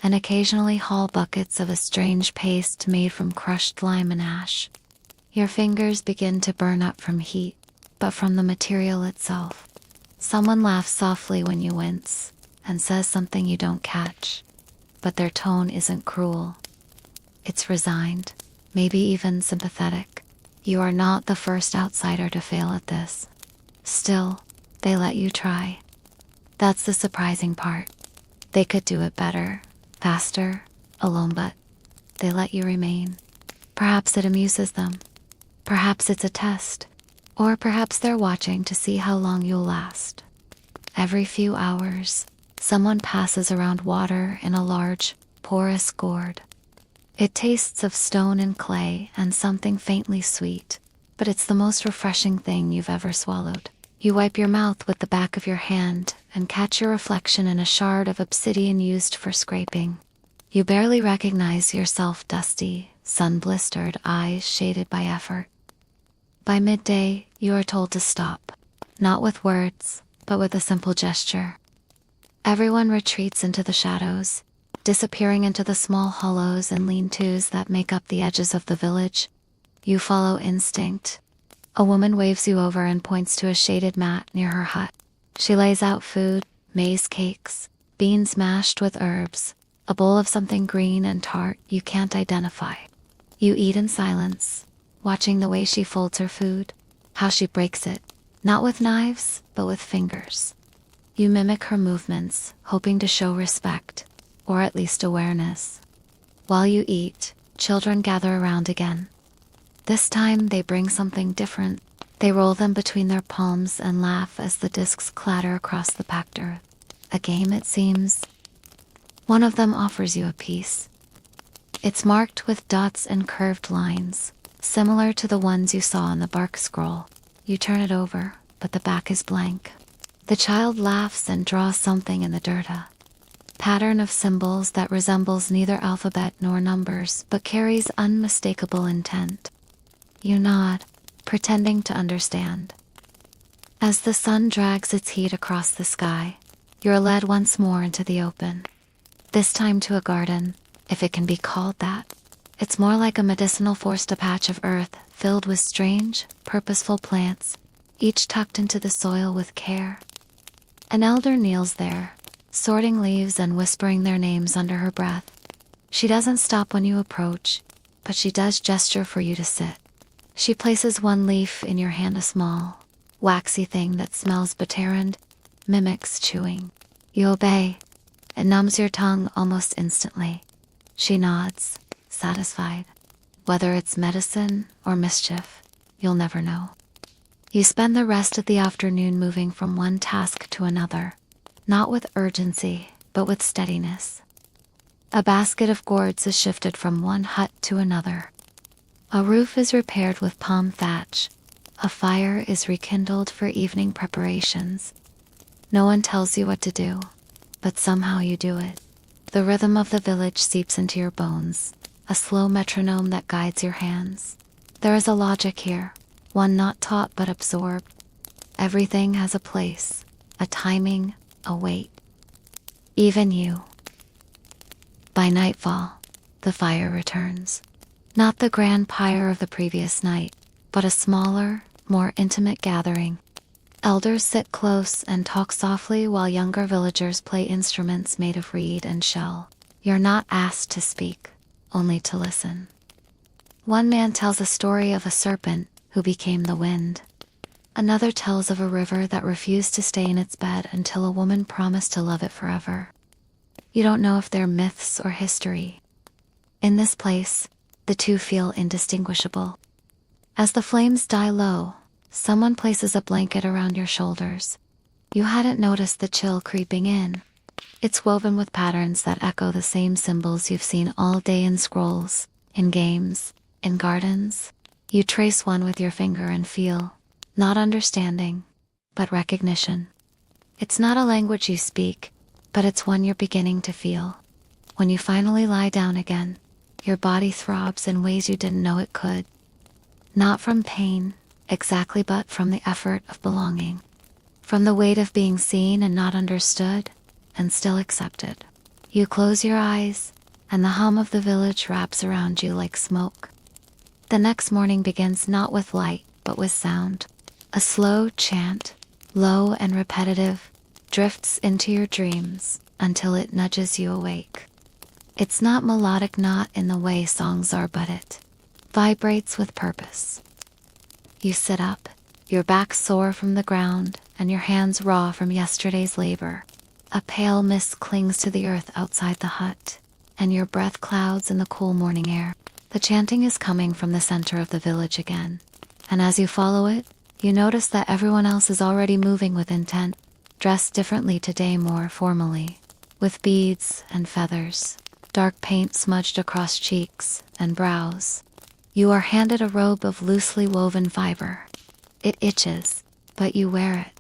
and occasionally haul buckets of a strange paste made from crushed lime and ash. Your fingers begin to burn up from heat, but from the material itself. Someone laughs softly when you wince and says something you don't catch, but their tone isn't cruel. It's resigned, maybe even sympathetic. You are not the first outsider to fail at this. Still, they let you try. That's the surprising part. They could do it better, faster, alone, but they let you remain. Perhaps it amuses them. Perhaps it's a test. Or perhaps they're watching to see how long you'll last. Every few hours, someone passes around water in a large, porous gourd. It tastes of stone and clay and something faintly sweet, but it's the most refreshing thing you've ever swallowed. You wipe your mouth with the back of your hand and catch your reflection in a shard of obsidian used for scraping. You barely recognize yourself, dusty, sun-blistered eyes shaded by effort. By midday, you are told to stop, not with words, but with a simple gesture. Everyone retreats into the shadows, disappearing into the small hollows and lean-tos that make up the edges of the village. You follow instinct. A woman waves you over and points to a shaded mat near her hut. She lays out food, maize cakes, beans mashed with herbs, a bowl of something green and tart you can't identify. You eat in silence, watching the way she folds her food, how she breaks it, not with knives, but with fingers. You mimic her movements, hoping to show respect, or at least awareness. While you eat, children gather around again. This time they bring something different. They roll them between their palms and laugh as the discs clatter across the packed earth. A game, it seems. One of them offers you a piece. It's marked with dots and curved lines, similar to the ones you saw on the bark scroll. You turn it over, but the back is blank. The child laughs and draws something in the dirt, a pattern of symbols that resembles neither alphabet nor numbers, but carries unmistakable intent. You nod, pretending to understand. As the sun drags its heat across the sky, you're led once more into the open. This time to a garden, if it can be called that. It's more like a medicinal forest, a patch of earth filled with strange, purposeful plants, each tucked into the soil with care. An elder kneels there, sorting leaves and whispering their names under her breath. She doesn't stop when you approach, but she does gesture for you to sit. She places one leaf in your hand, a small, waxy thing that smells bitter and mimics chewing. You obey. It numbs your tongue almost instantly. She nods, satisfied. Whether it's medicine or mischief, you'll never know. You spend the rest of the afternoon moving from one task to another, not with urgency, but with steadiness. A basket of gourds is shifted from one hut to another. A roof is repaired with palm thatch. A fire is rekindled for evening preparations. No one tells you what to do, but somehow you do it. The rhythm of the village seeps into your bones, a slow metronome that guides your hands. There is a logic here, one not taught but absorbed. Everything has a place, a timing, a weight. Even you. By nightfall, the fire returns. Not the grand pyre of the previous night, but a smaller, more intimate gathering. Elders sit close and talk softly while younger villagers play instruments made of reed and shell. You're not asked to speak, only to listen. One man tells a story of a serpent who became the wind. Another tells of a river that refused to stay in its bed until a woman promised to love it forever. You don't know if they're myths or history. In this place, the two feel indistinguishable. As the flames die low, someone places a blanket around your shoulders. You hadn't noticed the chill creeping in. It's woven with patterns that echo the same symbols you've seen all day in scrolls, in games, in gardens. You trace one with your finger and feel, not understanding, but recognition. It's not a language you speak, but it's one you're beginning to feel. When you finally lie down again, your body throbs in ways you didn't know it could. Not from pain, exactly, but from the effort of belonging. From the weight of being seen and not understood, and still accepted. You close your eyes, and the hum of the village wraps around you like smoke. The next morning begins not with light, but with sound. A slow chant, low and repetitive, drifts into your dreams until it nudges you awake. It's not melodic, not in the way songs are, but it vibrates with purpose. You sit up, your back sore from the ground and your hands raw from yesterday's labor. A pale mist clings to the earth outside the hut, and your breath clouds in the cool morning air. The chanting is coming from the center of the village again, and as you follow it, you notice that everyone else is already moving with intent, dressed differently today, more formally, with beads and feathers, dark paint smudged across cheeks and brows. You are handed a robe of loosely woven fiber. It itches, but you wear it.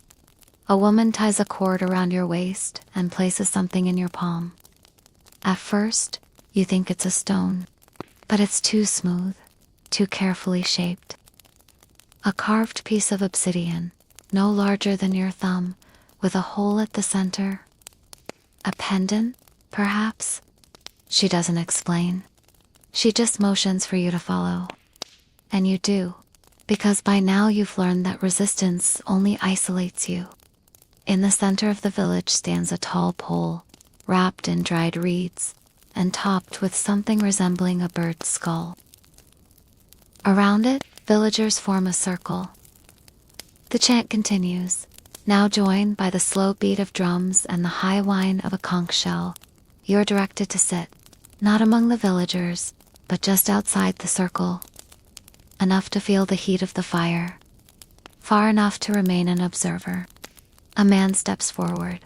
A woman ties a cord around your waist and places something in your palm. At first, you think it's a stone, but it's too smooth, too carefully shaped. A carved piece of obsidian, no larger than your thumb, with a hole at the center. A pendant, perhaps? She doesn't explain. She just motions for you to follow. And you do, because by now you've learned that resistance only isolates you. In the center of the village stands a tall pole, wrapped in dried reeds, and topped with something resembling a bird's skull. Around it, villagers form a circle. The chant continues, now joined by the slow beat of drums and the high whine of a conch shell. You're directed to sit, not among the villagers, but just outside the circle, enough to feel the heat of the fire, far enough to remain an observer. A man steps forward.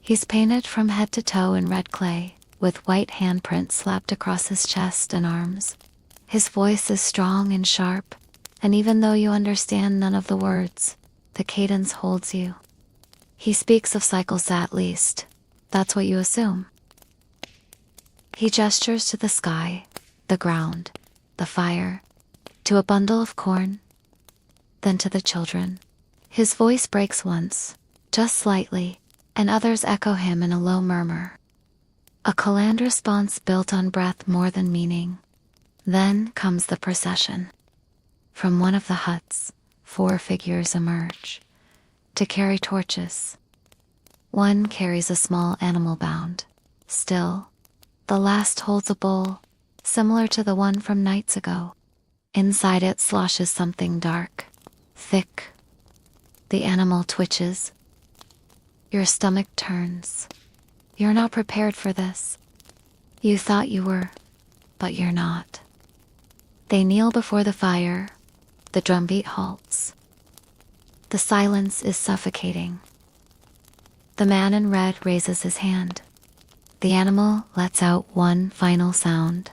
He's painted from head to toe in red clay, with white handprints slapped across his chest and arms. His voice is strong and sharp, and even though you understand none of the words, the cadence holds you. He speaks of cycles, at least. That's what you assume. He gestures to the sky, the ground, the fire, to a bundle of corn, then to the children. His voice breaks once, just slightly, and others echo him in a low murmur. A canned response built on breath more than meaning. Then comes the procession. From one of the huts, 4 figures emerge to carry torches. One carries a small animal bound, still. The last holds a bowl, similar to the one from nights ago. Inside it sloshes something dark, thick. The animal twitches. Your stomach turns. You're not prepared for this. You thought you were, but you're not. They kneel before the fire. The drumbeat halts. The silence is suffocating. The man in red raises his hand. The animal lets out one final sound.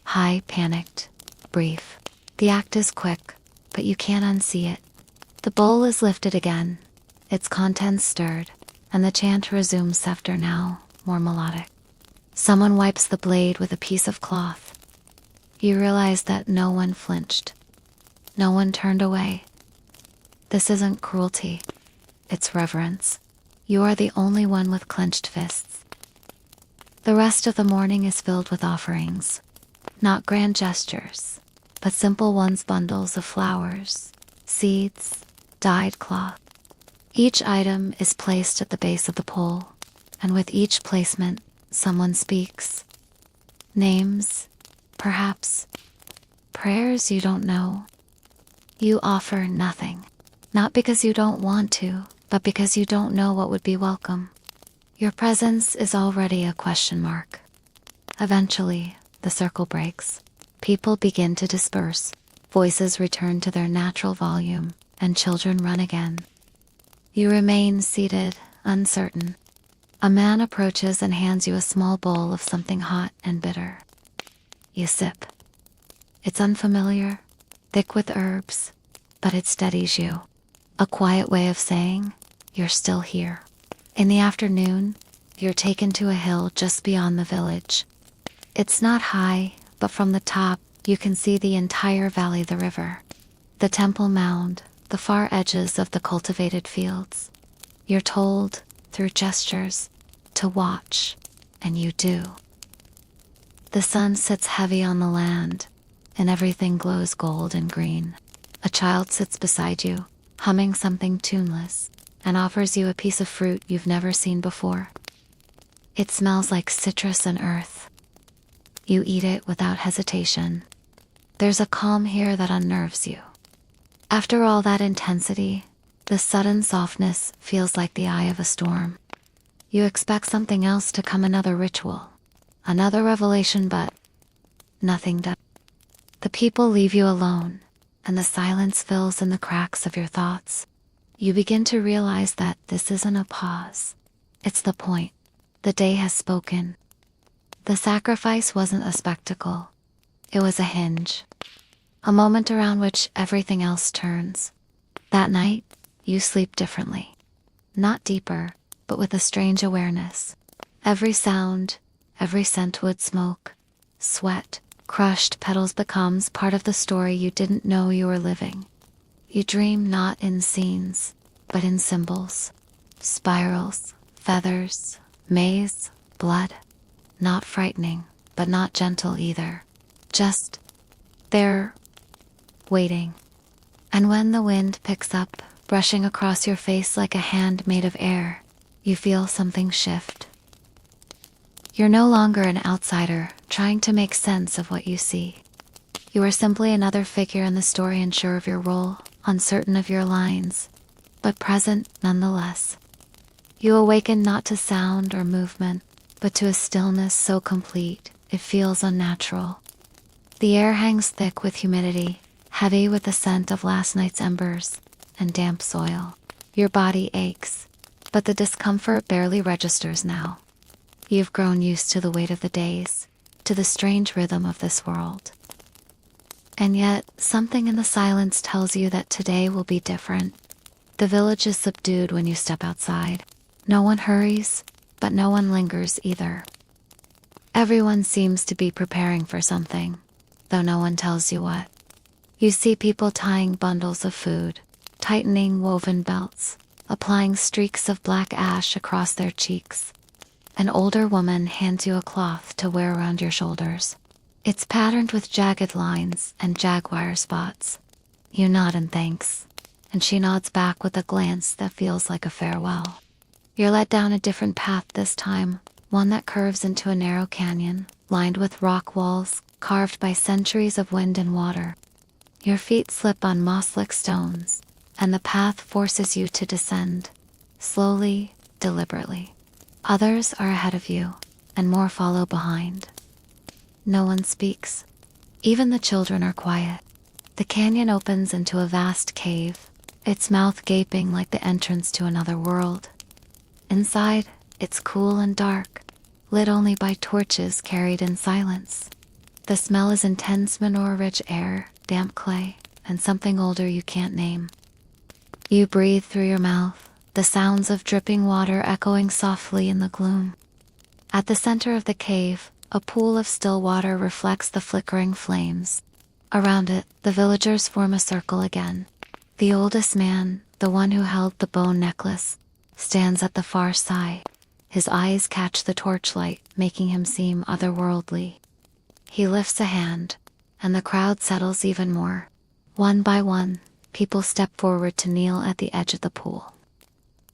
High, panicked, brief. The act is quick, but you can't unsee it. The bowl is lifted again, its contents stirred, and the chant resumes softer now, more melodic. Someone wipes the blade with a piece of cloth. You realize that no one flinched. No one turned away. This isn't cruelty. It's reverence. You are the only one with clenched fists. The rest of the morning is filled with offerings. Not grand gestures, but simple ones, bundles of flowers, seeds, dyed cloth. Each item is placed at the base of the pole, and with each placement, someone speaks. Names, perhaps. Prayers you don't know. You offer nothing. Not because you don't want to, but because you don't know what would be welcome. Your presence is already a question mark. Eventually, the circle breaks. People begin to disperse. Voices return to their natural volume, and children run again. You remain seated, uncertain. A man approaches and hands you a small bowl of something hot and bitter. You sip. It's unfamiliar, thick with herbs, but it steadies you. A quiet way of saying, you're still here. In the afternoon, you're taken to a hill just beyond the village. It's not high, but from the top, you can see the entire valley, the river, the temple mound, the far edges of the cultivated fields. You're told, through gestures, to watch, and you do. The sun sits heavy on the land, and everything glows gold and green. A child sits beside you, humming something tuneless, and offers you a piece of fruit you've never seen before. It smells like citrus and earth. You eat it without hesitation. There's a calm here that unnerves you. After all that intensity, the sudden softness feels like the eye of a storm. You expect something else to come, another ritual, another revelation, but nothing does. The people leave you alone, and the silence fills in the cracks of your thoughts. You begin to realize that this isn't a pause. It's the point. The day has spoken. The sacrifice wasn't a spectacle. It was a hinge. A moment around which everything else turns. That night, you sleep differently. Not deeper, but with a strange awareness. Every sound, every scent, wood smoke, sweat, crushed petals becomes part of the story you didn't know you were living. You dream not in scenes, but in symbols. Spirals, feathers, maze, blood. Not frightening, but not gentle either. Just there, waiting. And when the wind picks up, brushing across your face like a hand made of air, you feel something shift. You're no longer an outsider trying to make sense of what you see. You are simply another figure in the story, unsure of your role, uncertain of your lines, but present nonetheless. You awaken not to sound or movement, but to a stillness so complete it feels unnatural. The air hangs thick with humidity, heavy with the scent of last night's embers and damp soil. Your body aches, but the discomfort barely registers now. You've grown used to the weight of the days, to the strange rhythm of this world. And yet, something in the silence tells you that today will be different. The village is subdued when you step outside. No one hurries, but no one lingers either. Everyone seems to be preparing for something, though no one tells you what. You see people tying bundles of food, tightening woven belts, applying streaks of black ash across their cheeks. An older woman hands you a cloth to wear around your shoulders. It's patterned with jagged lines and jaguar spots. You nod in thanks, and she nods back with a glance that feels like a farewell. You're led down a different path this time, one that curves into a narrow canyon, lined with rock walls, carved by centuries of wind and water. Your feet slip on moss-lick stones, and the path forces you to descend, slowly, deliberately. Others are ahead of you, and more follow behind. No one speaks. Even the children are quiet. The canyon opens into a vast cave, its mouth gaping like the entrance to another world. Inside, it's cool and dark, lit only by torches carried in silence. The smell is intense, manure-rich air, damp clay, and something older you can't name. You breathe through your mouth, the sounds of dripping water echoing softly in the gloom. At the center of the cave, a pool of still water reflects the flickering flames. Around it, the villagers form a circle again. The oldest man, the one who held the bone necklace, stands at the far side. His eyes catch the torchlight, making him seem otherworldly. He lifts a hand, and the crowd settles even more. One by one, people step forward to kneel at the edge of the pool.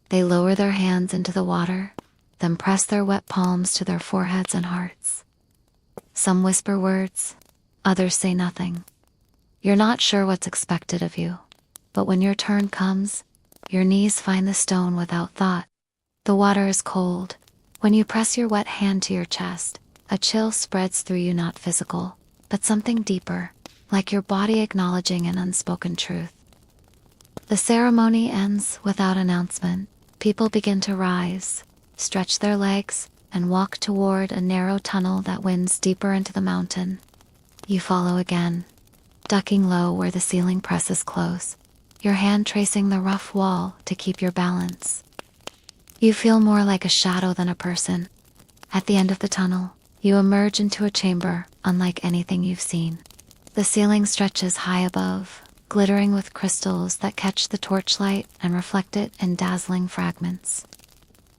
They lower their hands into the water, then press their wet palms to their foreheads and hearts. Some whisper words, others say nothing. You're not sure what's expected of you, but when your turn comes, your knees find the stone without thought. The water is cold. When you press your wet hand to your chest, a chill spreads through you, not physical, but something deeper, like your body acknowledging an unspoken truth. The ceremony ends without announcement. People begin to rise, stretch their legs, and walk toward a narrow tunnel that winds deeper into the mountain. You follow again, ducking low where the ceiling presses close, your hand tracing the rough wall to keep your balance. You feel more like a shadow than a person. At the end of the tunnel, you emerge into a chamber unlike anything you've seen. The ceiling stretches high above, glittering with crystals that catch the torchlight and reflect it in dazzling fragments.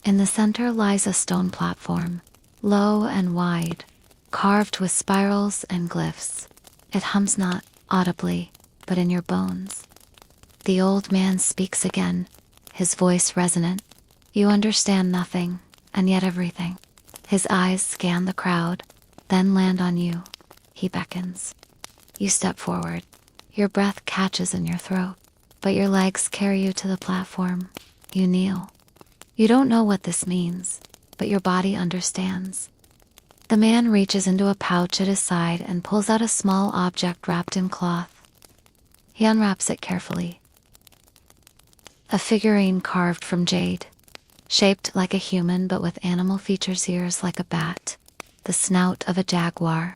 In the center lies a stone platform, low and wide, carved with spirals and glyphs. It hums not audibly, but in your bones. The old man speaks again, his voice resonant. You understand nothing, and yet everything. His eyes scan the crowd, then land on you. He beckons. You step forward. Your breath catches in your throat, but your legs carry you to the platform. You kneel. You don't know what this means, but your body understands. The man reaches into a pouch at his side and pulls out a small object wrapped in cloth. He unwraps it carefully. A figurine carved from jade, shaped like a human but with animal features, ears like a bat, the snout of a jaguar.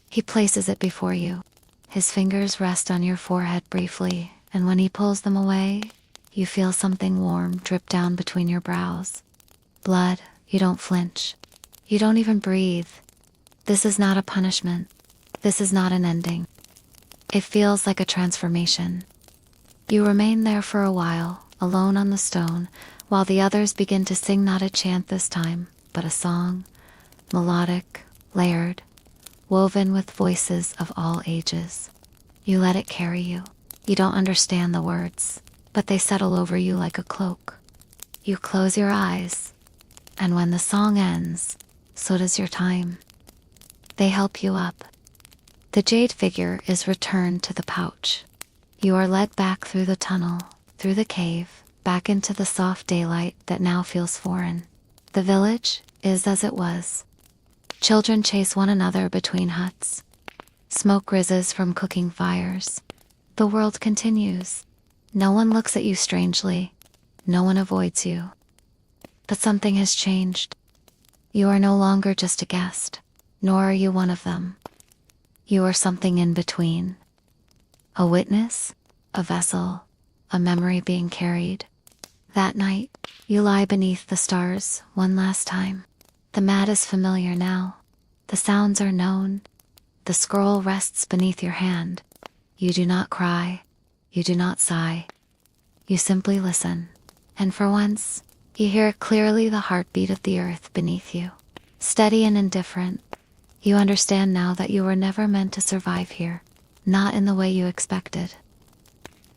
He places it before you. His fingers rest on your forehead briefly, and when he pulls them away, you feel something warm drip down between your brows. Blood. You don't flinch. You don't even breathe. This is not a punishment. This is not an ending. It feels like a transformation. You remain there for a while, alone on the stone, while the others begin to sing not a chant this time, but a song, melodic, layered, woven with voices of all ages. You let it carry you. You don't understand the words, but they settle over you like a cloak. You close your eyes, and when the song ends, so does your time. They help you up. The jade figure is returned to the pouch. You are led back through the tunnel, through the cave, back into the soft daylight that now feels foreign. The village is as it was. Children chase one another between huts. Smoke rises from cooking fires. The world continues. No one looks at you strangely. No one avoids you. But something has changed. You are no longer just a guest, nor are you one of them. You are something in between. A witness, a vessel, a memory being carried. That night, you lie beneath the stars one last time. The mat is familiar now. The sounds are known. The scroll rests beneath your hand. You do not cry. You do not sigh. You simply listen. And for once, you hear clearly the heartbeat of the earth beneath you. Steady and indifferent. You understand now that you were never meant to survive here. Not in the way you expected.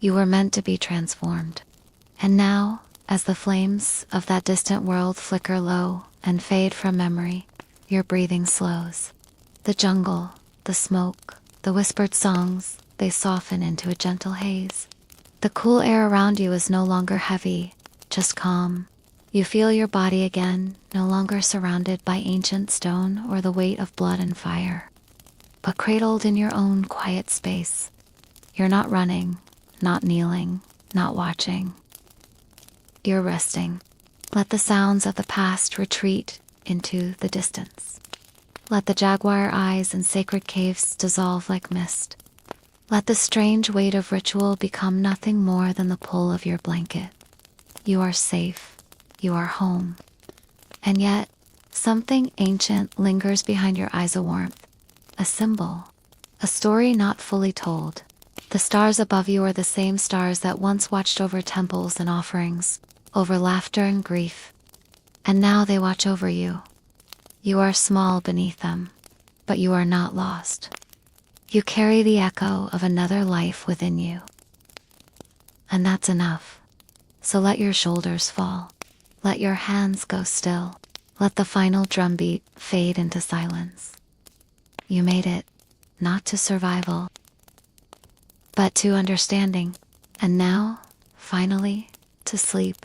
You were meant to be transformed. And now, as the flames of that distant world flicker low and fade from memory, your breathing slows. The jungle, the smoke, the whispered songs, they soften into a gentle haze. The cool air around you is no longer heavy, just calm. You feel your body again, no longer surrounded by ancient stone or the weight of blood and fire, but cradled in your own quiet space. You're not running, not kneeling, not watching. You're resting. Let the sounds of the past retreat into the distance. Let the jaguar eyes and sacred caves dissolve like mist. Let the strange weight of ritual become nothing more than the pull of your blanket. You are safe. You are home. And yet, something ancient lingers behind your eyes, a warmth, a symbol, a story not fully told. The stars above you are the same stars that once watched over temples and offerings, over laughter and grief. And now they watch over you. You are small beneath them, but you are not lost. You carry the echo of another life within you. And that's enough. So let your shoulders fall. Let your hands go still. Let the final drumbeat fade into silence. You made it, not to survival, but to understanding. And now, finally, to sleep.